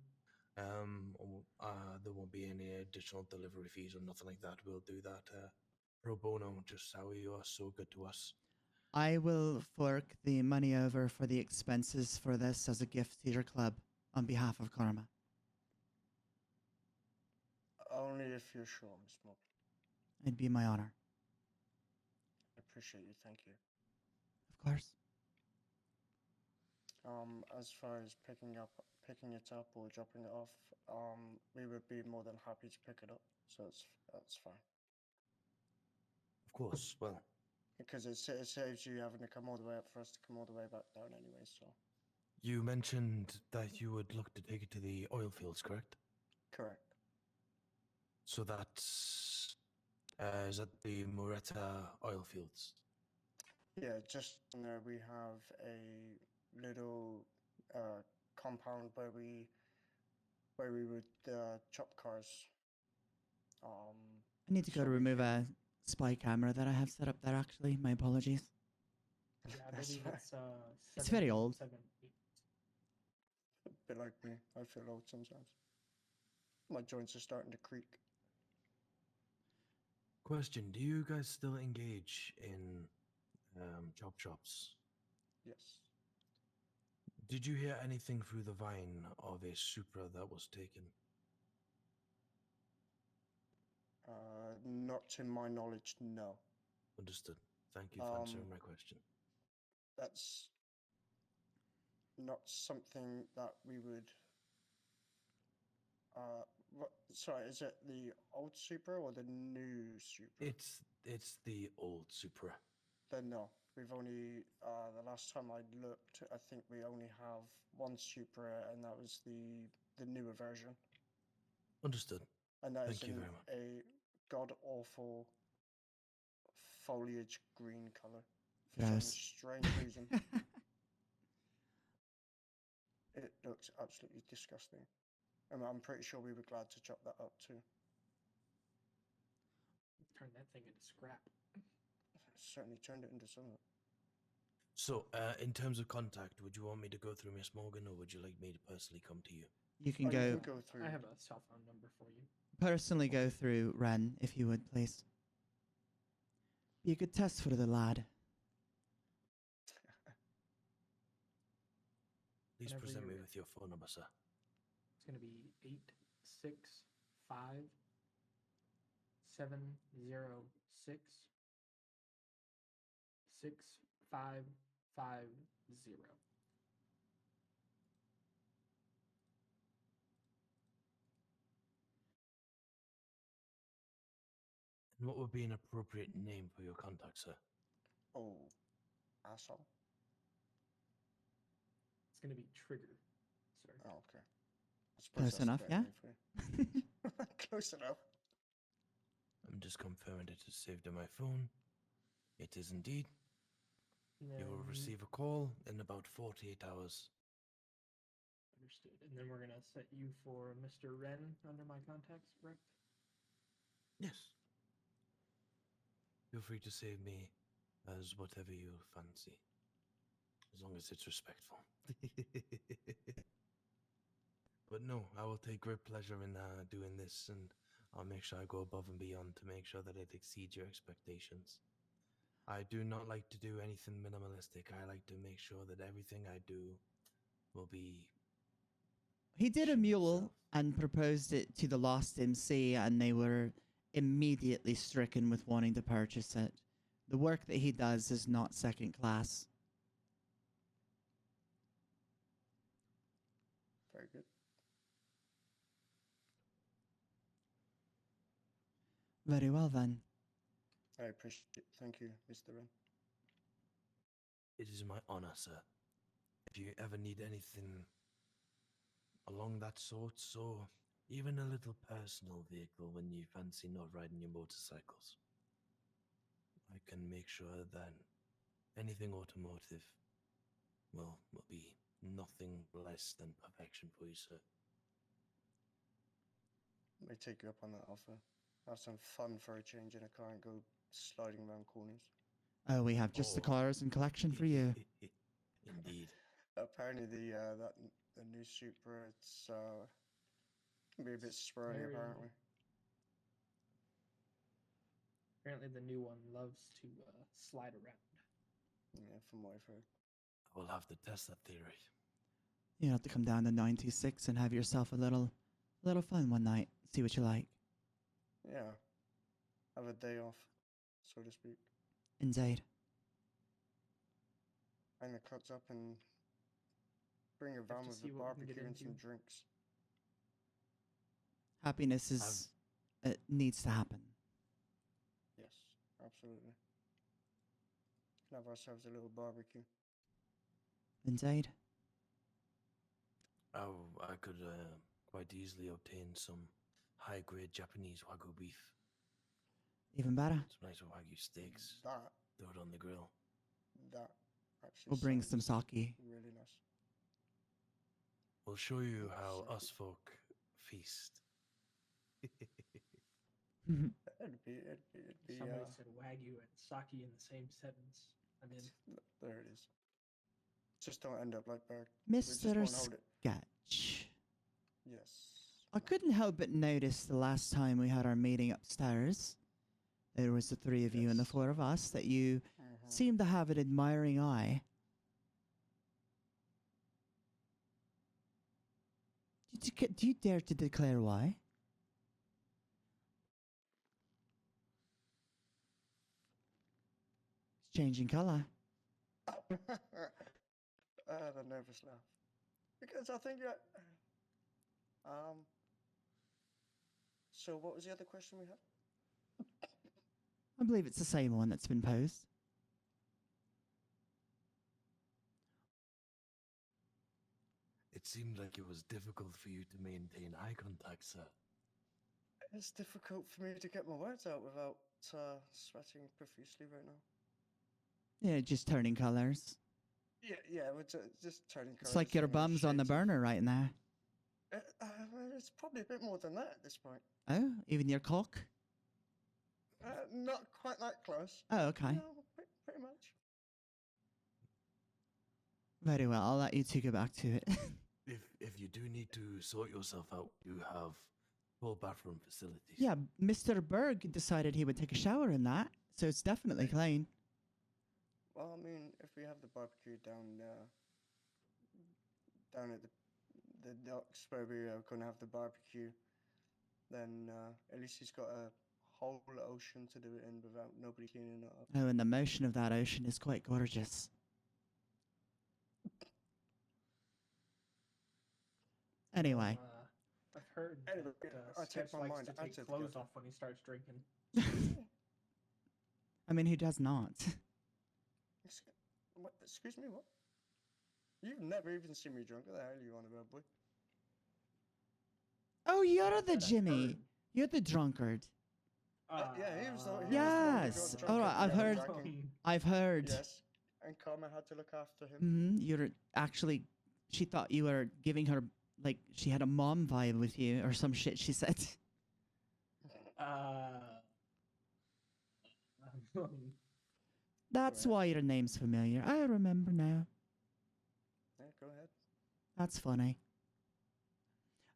There won't be any additional delivery fees or nothing like that. We'll do that pro bono, just how you are so good to us. I will fork the money over for the expenses for this as a gift to your club on behalf of Karma. Only if you're sure, Miss Mob. It'd be my honor. I appreciate you. Thank you. Of course. As far as picking it up or dropping it off, we would be more than happy to pick it up. So that's fine. Of course. Well, Because it saves you having to come all the way up for us to come all the way back down anyway. So you mentioned that you would look to take it to the oil fields, correct? correct. So that's is that the Moretta oil fields? Yeah, just in there we have a little compound where we would chop cars. I need to go So to we remove can- a spy camera that I have set up there, actually. My apologies. Yeah, I That's believe fine. it's It's very old. 7, 8. A bit like me. I feel old sometimes. My joints are starting to creak. Question: do you guys still engage in chop shops? Yes. Did you hear anything through the vine of a Supra that was taken? Not to my knowledge, no. Understood. Thank you for answering my question. That's not something that we would. Sorry, is it the old Supra or the new Supra? It's the old Supra. Then no, we've only. The last time I looked, I think we only have one Supra, and that was the newer version. Understood. And that is Thank you in very much. a god awful foliage green color for Gross. some strange reason. It looks absolutely disgusting. And I'm pretty sure we were glad to chop that up too. Turn that thing into scrap. Certainly turned it into something. So, in terms of contact, would you want me to go through Miss Morgan, or would you like me to personally come to you? You can Oh, go you can go through. I have a cell phone number for you. personally go through Ren, if you would, please. Be a good test for the lad. Please Whenever present me you're with your phone number, sir. It's going to be 865 706 6550. And what would be an appropriate name for your contact, sir? Oh, asshole. It's going to be Trigger, sir. Oh, okay. I suppose Close that's a enough, better yeah? name for you. Close enough. I'm just confirming it is saved on my phone. It is indeed. You will receive a call in about 48 hours. Understood. And then we're going to set you for Mr. Wren under my contacts, correct? Yes. Feel free to save me as whatever you fancy, as long as it's respectful. But no, I will take great pleasure in doing this, and I'll make sure I go above and beyond to make sure that it exceeds your expectations. I do not like to do anything minimalistic. I like to make sure that everything I do will be... He did a Ship mule itself. and proposed it to the Lost MC, and they were immediately stricken with wanting to purchase it. The work that he does is not second class. Very good. Very well, then. I appreciate it. Thank you, Mr. Wren. It is my honor, sir. If you ever need anything along that sort, or even a little personal vehicle when you fancy not riding your motorcycles, I can make sure that anything automotive will be nothing less than perfection for you, sir. May take you up on that offer. Have some fun for a change in a car and go sliding around corners. Oh, we have just the Oh. cars in collection for you. Indeed. Apparently the new Supra, it's can be a bit It's squirrely very- apparently. Apparently, the new one loves to slide around. Yeah, from what I've heard. I will have to test that theory. You have to come down to 96 and have yourself a little fun one night. See what you like. Yeah. Have a day off, so to speak. Indeed. Hang the cuts up and bring a Have van to with see a what we can get barbecue and some into. drinks. Happiness is it needs to happen. Yes, absolutely. Can have ourselves a little barbecue. Indeed. Oh, I could quite easily obtain some high-grade Japanese Wagyu beef. Even better. Some nice Wagyu steaks. That Throw it on the grill. actually We'll bring some sounds sake. really nice. We'll show you how Sake. us folk feast. It'd be Somebody said Wagyu and sake in the same sentence. I mean, there it is. Just don't end up like Berg. We just Mr. won't hold it. Sketch. Yes. I couldn't help but notice the last time we had our meeting upstairs, there was the three of you and the Yes. four of us, that you Mhm. seemed to have an admiring eye. Do you dare to declare why? It's changing colour. The nervous laugh. Because I think that. So what was the other question we had? I believe it's the same one that's been posed. It seemed like it was difficult for you to maintain eye contact, sir. It's difficult for me to get my words out without sweating profusely right now. Yeah, just turning colours. Yeah, we're just turning. It's like your bum's on the burner right now. It's probably a bit more than that at this point. Oh, even your cock? Not quite that close. Oh, okay. No, pretty much. Very well, I'll let you two go back to it. If you do need to sort yourself out, you have full bathroom facilities. Yeah, Mr. Berg decided he would take a shower in that, so it's definitely clean. Well, I mean, if we have the barbecue down at the docks where we are going to have the barbecue, then at least he's got a whole ocean to do it in without nobody cleaning it up. Oh, and the motion of that ocean is quite gorgeous. Anyway. I've heard Anyway, that I take Sketch my likes mind to out take of the clothes gutter. off when he starts drinking. I mean, who does not? What? Excuse me, what? You've never even seen me drunk. What the hell are you on about, boy? Oh, you're That's the what I've Jimmy. heard. You're the drunkard. Yeah, he was the one Yes. who got All drunk right, at I've the heard. Jacking. I've heard. Yes, and Carmen had to look after him. You're actually. She thought you were giving her, like, she had a mom vibe with you or some shit, she said. That's ahead. why your name's familiar. I remember now. Yeah, go ahead. That's funny.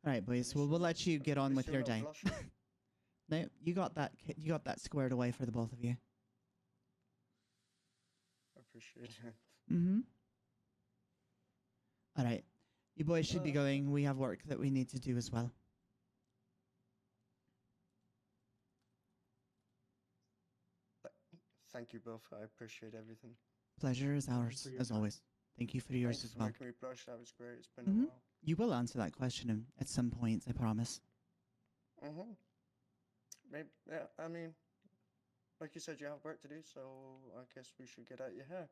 All right, boys. Well, Wish we'll you- let you get on wish with you your a little day. blusher. No, you got that. You got that squared away for the both of you. Appreciate it. All right, you boys should be going. We have work that we need to do as well. Thank you both. I appreciate everything. Pleasure is you ours, for your as time. always. Thank you for yours Thanks as for well. making me blush. That was great. It's been Mhm. a while. You will answer that question at some point, I promise. Maybe. Yeah. I mean, like you said, you have work to do, so I guess we should get out your hair.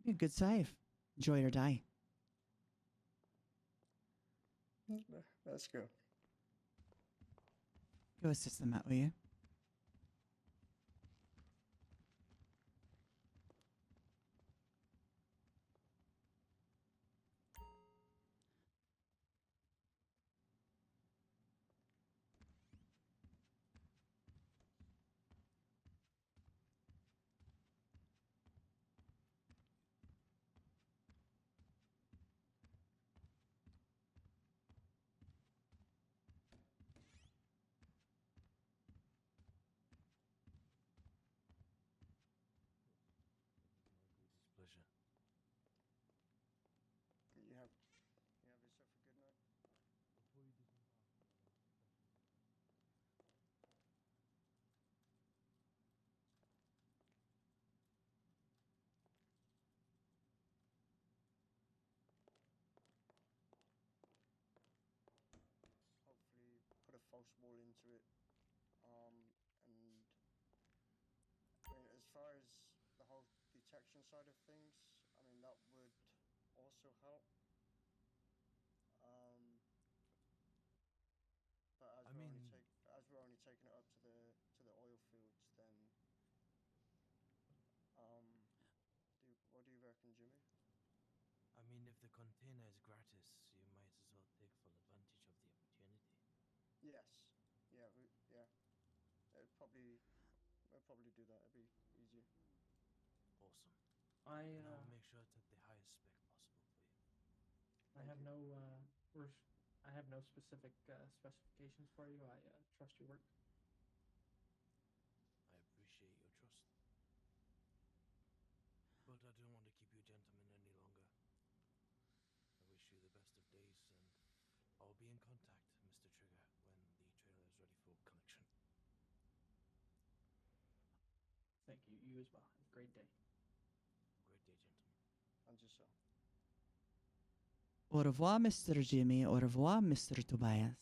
Yeah, good save. Enjoy your day. Let's go. Go assist them out, will you? into it. And I mean, as far as the whole detection side of things, I mean that would also help. Um, but as I we're mean- only taking it up to the oil fields, then what do you reckon, Jimmy? I mean, if the container is gratis, you might as well take full advantage of the opportunity. Yes. Yeah. We'll probably do that. It'd be easy. Awesome. I And I'll make sure it's at the highest spec possible for you. I Thank have you. I have no specific specifications for you. I trust your work. I appreciate your trust. But I don't want to keep you gentlemen any longer. I wish you the best of days, and I'll be in contact, Mr. Trigger, when the trailer is ready for collection. Thank you. You as well. Have a great day. Great day, gentlemen. And yourself. Au revoir, Mr. Jimmy. Au revoir, Mr. Tobias.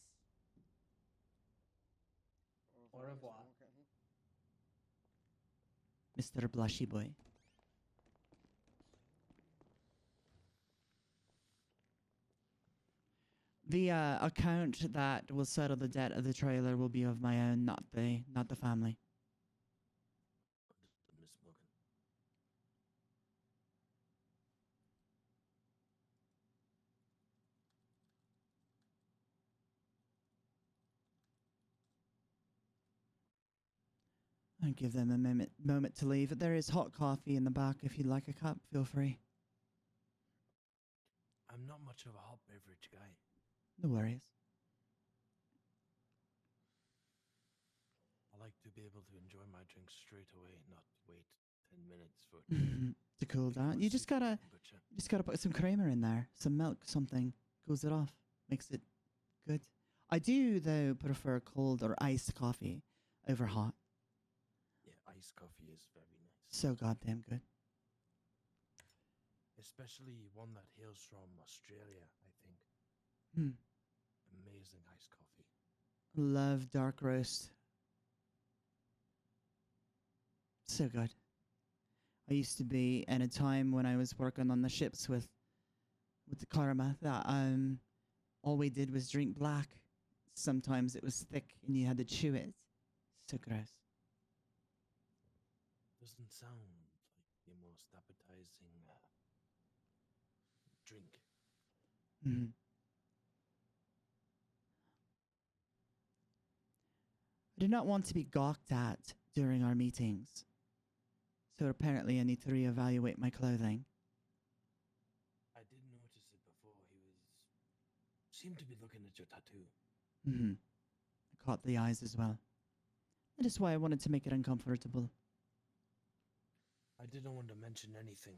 Au revoir. Mr. Morgan. Mr. Blushy Boy. The account that will settle the debt of the trailer will be of my own, not the family. Understood, Miss Morgan. I'll give them a moment to leave. There is hot coffee in the back. If you'd like a cup, feel free. I'm not much of a hot beverage guy. No worries. I like to be able to enjoy my drink straight away, not wait 10 minutes for it To cool down. become You a just super gotta kombucha. put some creamer in there, some milk, something. Cools it off. Makes it good. I do though prefer cold or iced coffee over hot. Yeah, iced coffee is very nice. So goddamn good. Especially one that hails from Australia, I think. Hmm. Amazing iced coffee. Love dark roast. So good. I used to be in a time when I was working on the ships with the karma that all we did was drink black. Sometimes it was thick and you had to chew it. So gross. Doesn't sound like the most appetizing drink. Mhm. I do not want to be gawked at during our meetings. So apparently I need to reevaluate my clothing. I did notice it before. Seemed to be looking at your tattoo. I caught the eyes as well. That is why I wanted to make it uncomfortable. I didn't want to mention anything,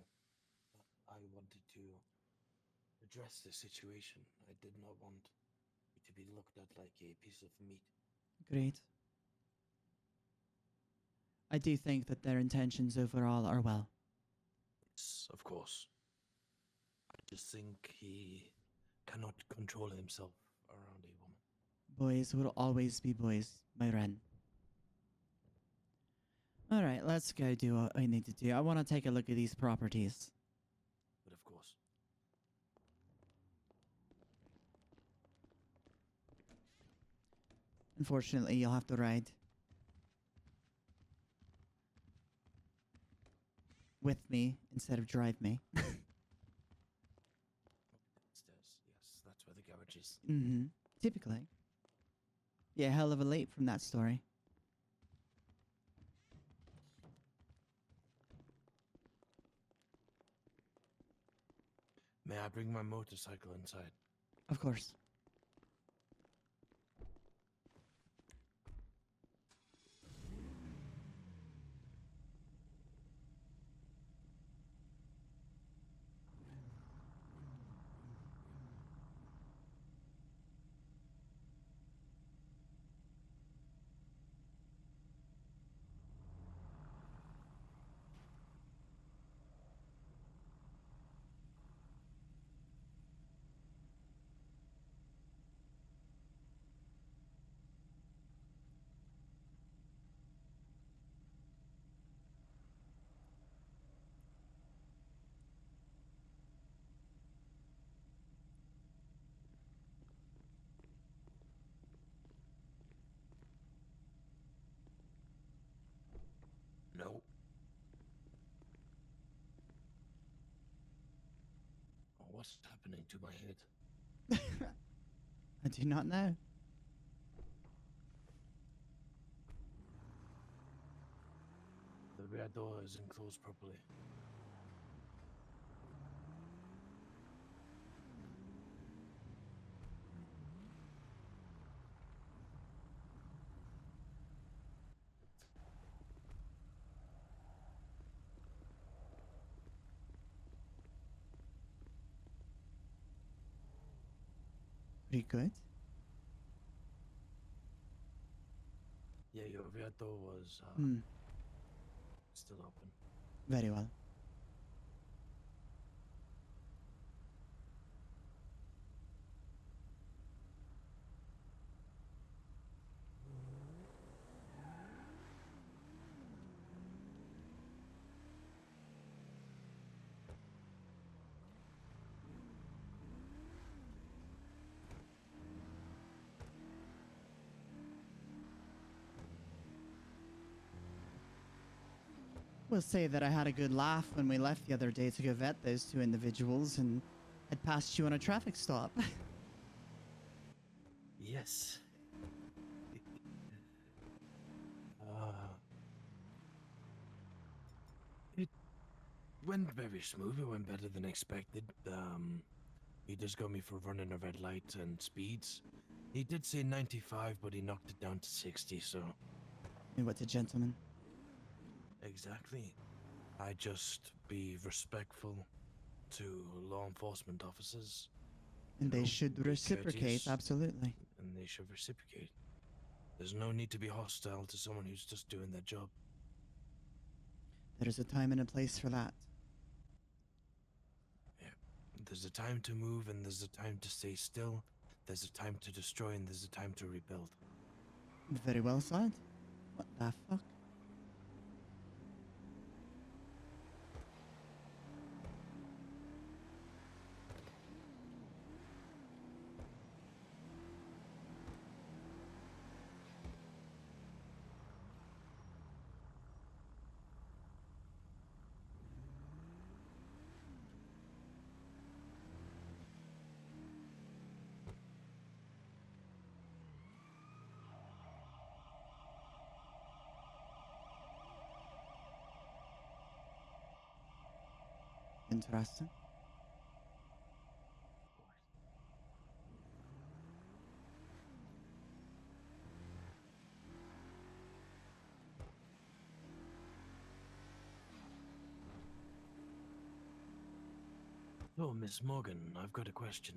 but I wanted to address the situation. I did not want you to be looked at like a piece of meat. Great. I do think that their intentions overall are well. Yes, of course. I just think he cannot control himself around a woman. Boys will always be boys, my Ren. Alright, let's go do what I need to do. I want to take a look at these properties. But of course, Unfortunately, you'll have to ride with me instead of drive me. downstairs. Yes, that's where the garage is. Typically. Yeah, hell of a leap from that story. May I bring my motorcycle inside? Of course. What's happening to my head? I do not know. The rear door isn't closed properly. Pretty good. Yeah, your rear door was Hmm. still open. Very well. We'll say that I had a good laugh when we left the other day to go vet those two individuals and had passed you on a traffic stop. Yes. It went very smooth. It went better than expected. He just got me for running a red light and speeds. He did say 95, but he knocked it down to 60, so... And what's a gentleman? Exactly. I just be respectful to law enforcement officers. And they No, should be reciprocate, courteous. absolutely. And they should reciprocate. There's no need to be hostile to someone who's just doing their job. There's a time and a place for that. There's a time to move and there's a time to stay still. There's a time to destroy and there's a time to rebuild. Very well said. What the fuck? Interesting. Oh, Miss Morgan, I've got a question.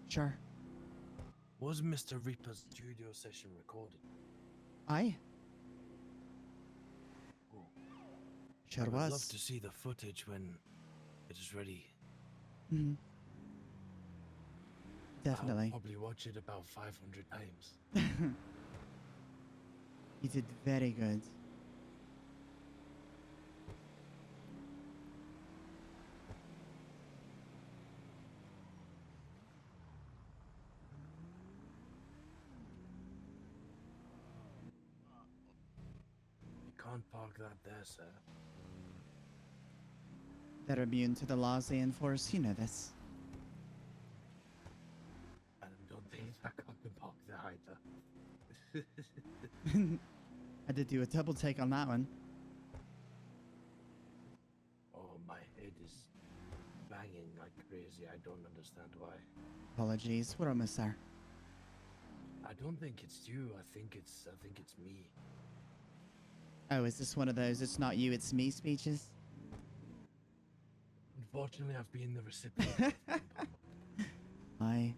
Sure. Was Mr. Reaper's studio session recorded? Aye. Oh, Sure I would was. love to see the footage when it is ready. Mhm. I'll Definitely. probably watch it about 500 times. You did very good. You can't park that there, sir. They're immune to the laws they enforce. You know this. I don't think I can park there either. Had to do a double take on that one. Oh, my head is banging like crazy. I don't understand why. Apologies. We're almost there. I don't think it's you. I think it's me. Oh, is this one of those it's not you, it's me speeches? Unfortunately, I've been the recipient. Aye.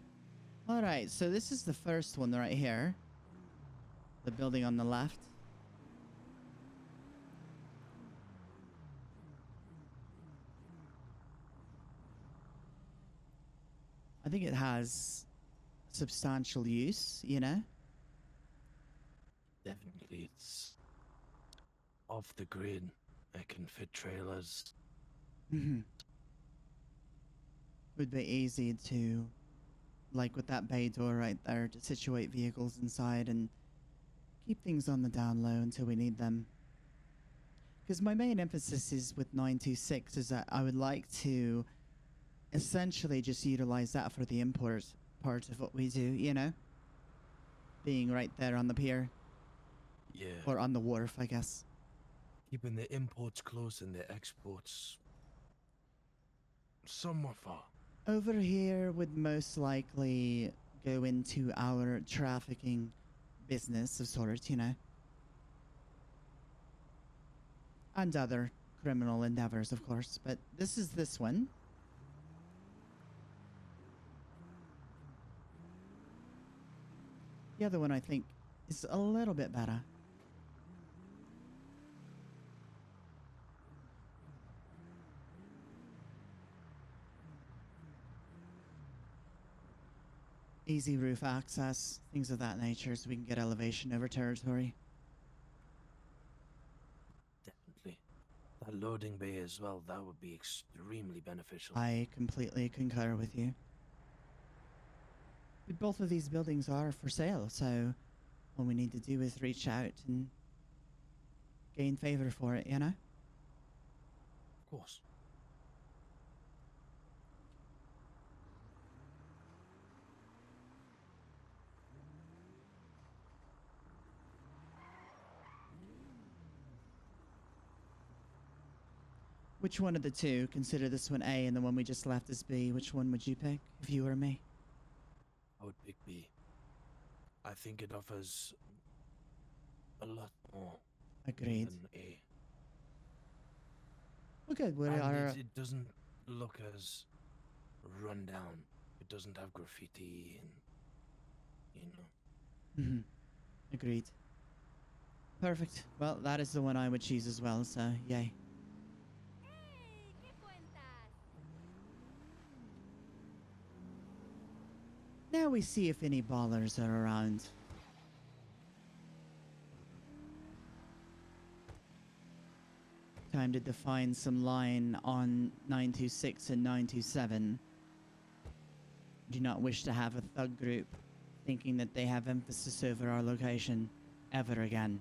Alright, so this is the first one right here. The building on the left. I think it has substantial use, you know? Definitely, it's off the grid. It can fit trailers. Would be easy to, like with that bay door right there, to situate vehicles inside and keep things on the down low until we need them. Because my main emphasis is with 926 is that I would like to essentially just utilize that for the import part of what we do, you know? Being right there on the pier, Yeah. or on the wharf, I guess. Keeping the imports close and the exports somewhat far. Over here would most likely go into our trafficking business of sorts, you know? And other criminal endeavors, of course, but this is this one. The other one, I think, is a little bit better. Easy roof access, things of that nature, so we can get elevation over territory. Definitely. That loading bay as well, that would be extremely beneficial. I completely concur with you. But both of these buildings are for sale, so all we need to do is reach out and gain favor for it, you know? Of course. Which one of the two, consider this one A and the one we just left as B, which one would you pick if you were me? I would pick B. I think it offers a lot more Agreed. than A. Well, good. We And are. it doesn't look as run down. It doesn't have graffiti and, you know. Mhm. Agreed. Perfect. Well, that is the one I would choose as well, so yay. ¡Ey! ¿Qué cuentas? Now we see if any ballers are around. Time to define some line on 926 and 927. Do not wish to have a thug group thinking that they have emphasis over our location ever again.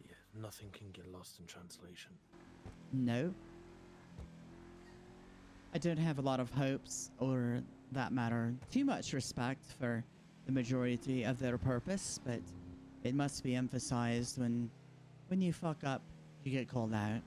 Yeah, nothing can get lost in translation. No. I don't have a lot of hopes, or that matter, too much respect for the majority of their purpose, but it must be emphasized when you fuck up, you get called out.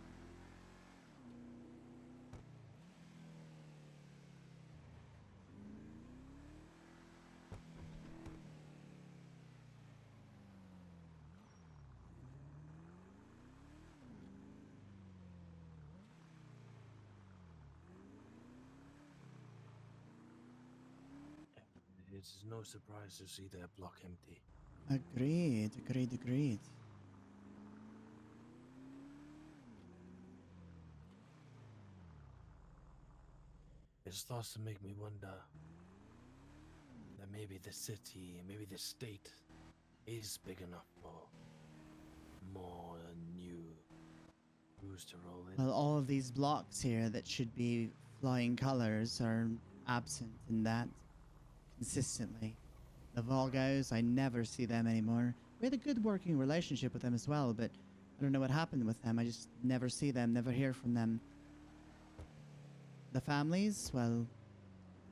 It's no surprise to see their block empty. Agreed, agreed, agreed. It starts to make me wonder that maybe the city, maybe the state is big enough for more new crews to roll in. Well, all of these blocks here that should be flying colors are absent in that consistently. The Volgos, I never see them anymore. We had a good working relationship with them as well, but I don't know what happened with them. I just never see them, never hear from them. The families, well,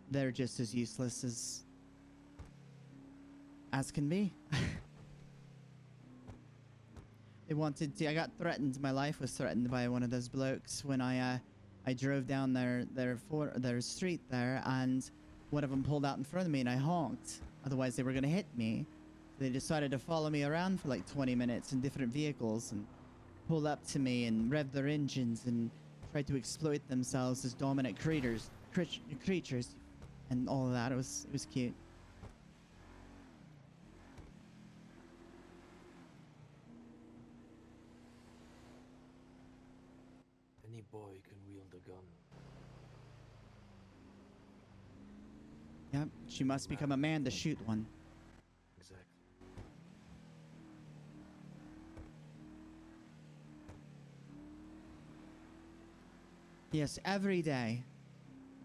they're just as useless as can be. They wanted to. I got threatened. My life was threatened by one of those blokes when I drove down their street there, and one of them pulled out in front of me, and I honked. Otherwise, they were gonna hit me. They decided to follow me around for like 20 minutes in different vehicles and pull up to me and rev their engines and try to exploit themselves as dominant creatures, and all of that. It was cute. Any boy can wield a gun. Yep, she must become a man to shoot one. Exactly. Yes, every day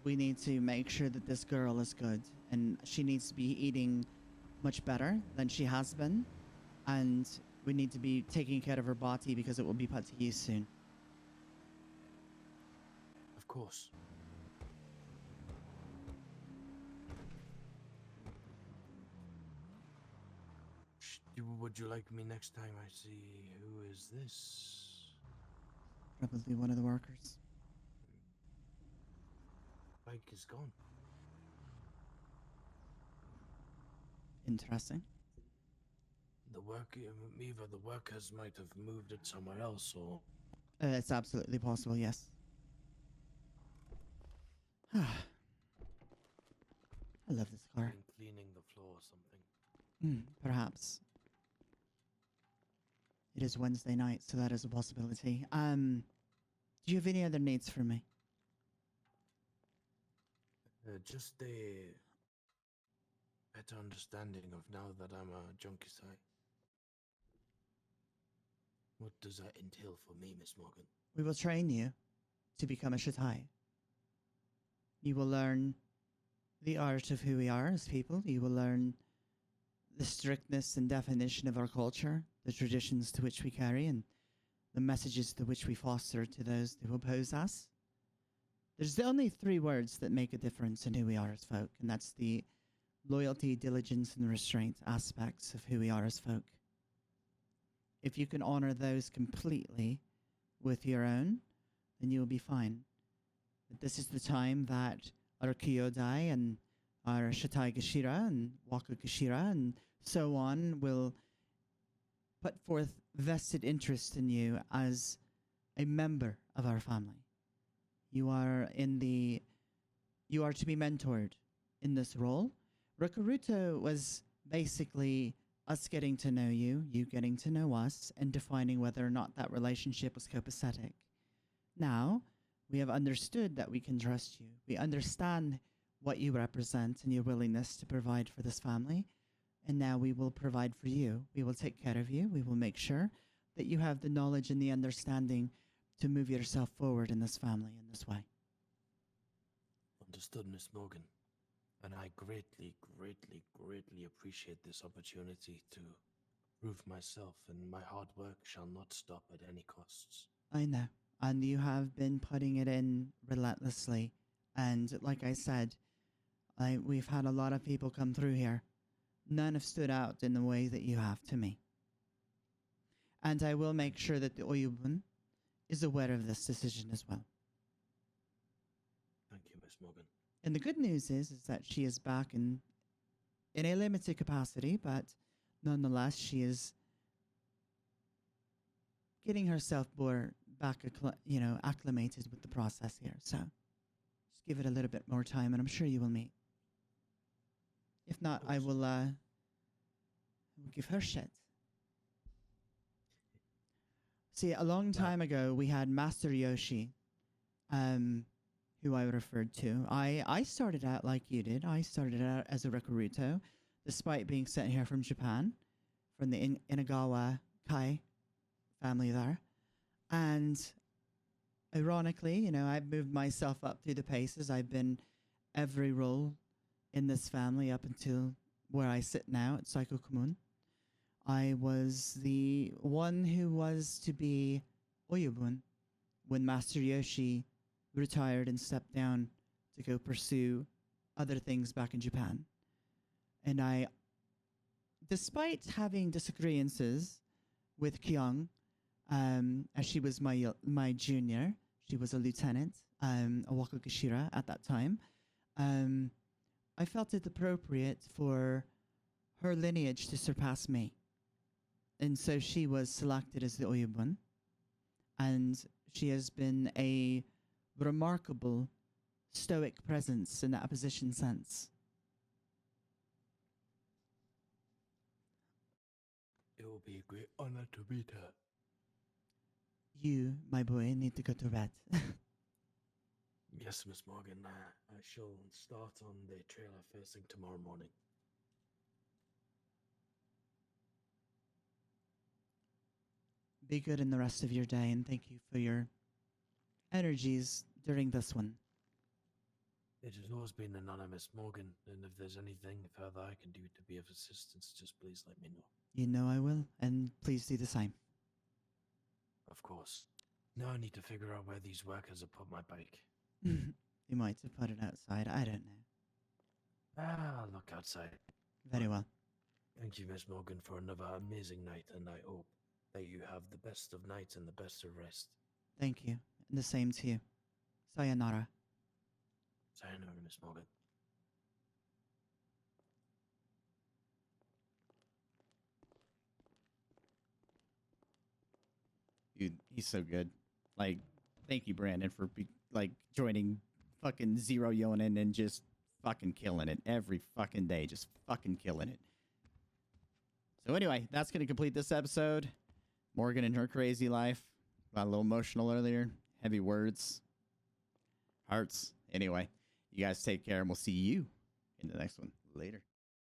we need to make sure that this girl is good, and she needs to be eating much better than she has been, and we need to be taking care of her body because it will be put to use soon. course. Would you like me next time I see who is this? Probably one of the workers. Bike is gone. Interesting. Either the workers might have moved it somewhere else, or It's absolutely possible, yes. I love this car. been cleaning the floor or something. Perhaps. It is Wednesday night, so that is a possibility. Do you have any other needs for me? Just a better understanding of now that I'm a junkie site. What does that entail for me, Miss Morgan? We will train you to become a Shatai. You will learn the art of who we are as people. You will learn the strictness and definition of our culture, the traditions to which we carry, and the messages to which we foster to those who oppose us. There's only 3 words that make a difference in who we are as folk, and that's the loyalty, diligence, and restraint aspects of who we are as folk. If you can honor those completely with your own, then you will be fine. But this is the time that our Kyodai and our Shatai Gashira and Waka Gashira and so on will put forth vested interest in you as a member of our family. You are to be mentored in this role. Rokuruto was basically us getting to know you, you getting to know us, and defining whether or not that relationship was copacetic. Now, we have understood that we can trust you. We understand what you represent and your willingness to provide for this family. And now we will provide for you. We will take care of you. We will make sure that you have the knowledge and the understanding to move yourself forward in this family in this way. Understood, Miss Morgan. And I greatly, greatly, greatly appreciate this opportunity to prove myself, and my hard work shall not stop at any costs. I know. And you have been putting it in relentlessly. And like I said, we've had a lot of people come through here. None have stood out in the way that you have to me. And I will make sure that the Oyubun is aware of this decision as well. Thank you, Miss Morgan. And the good news is that she is back in a limited capacity, but nonetheless, she is getting herself back acclimated with the process here. So just give it a little bit more time, and I'm sure you will meet. If not, I will give her shit. See, a long time ago, we had Master Yoshi, who I referred to. I started out like you did. I started out as a Rekuruto, despite being sent here from Japan, from the Inagawa Kai family there. And ironically, I've moved myself up through the paces. I've been every role in this family up until where I sit now at Saiko Kumun. I was the one who was to be Oyubun when Master Yoshi retired and stepped down to go pursue other things back in Japan. And I, despite having disagreements with Kyung, as she was my junior, she was a lieutenant, a Wakugashira at that time, I felt it appropriate for her lineage to surpass me. And so she was selected as the Oyubun. And she has been a remarkable stoic presence in that position since. It will be a great honor to meet her. You, my boy, need to go to bed. Yes, Miss Morgan. I shall start on the trailer first thing tomorrow morning. Be good in the rest of your day, and thank you for your energies during this one. It has always been an honor, Miss Morgan, and if there's anything further I can do to be of assistance, just please let me know. You know I will, and please do the same. Of course. Now I need to figure out where these workers have put my bike. You might have put it outside. I don't know. Ah, look outside. Very well. Thank you, Miss Morgan, for another amazing night, and I hope that you have the best of nights and the best of rest. Thank you. And the same to you. Sayonara. Sayonara, Miss Morgan. Dude, he's so good. Like, thank you, Brandon, for joining fucking Zero Yōnin and just fucking killing it every fucking day, just fucking killing it. So anyway, that's gonna complete this episode. Morgan and her crazy life. Got a little emotional earlier. Heavy words. Hearts. Anyway, you guys take care, and we'll see you in the next one. Later.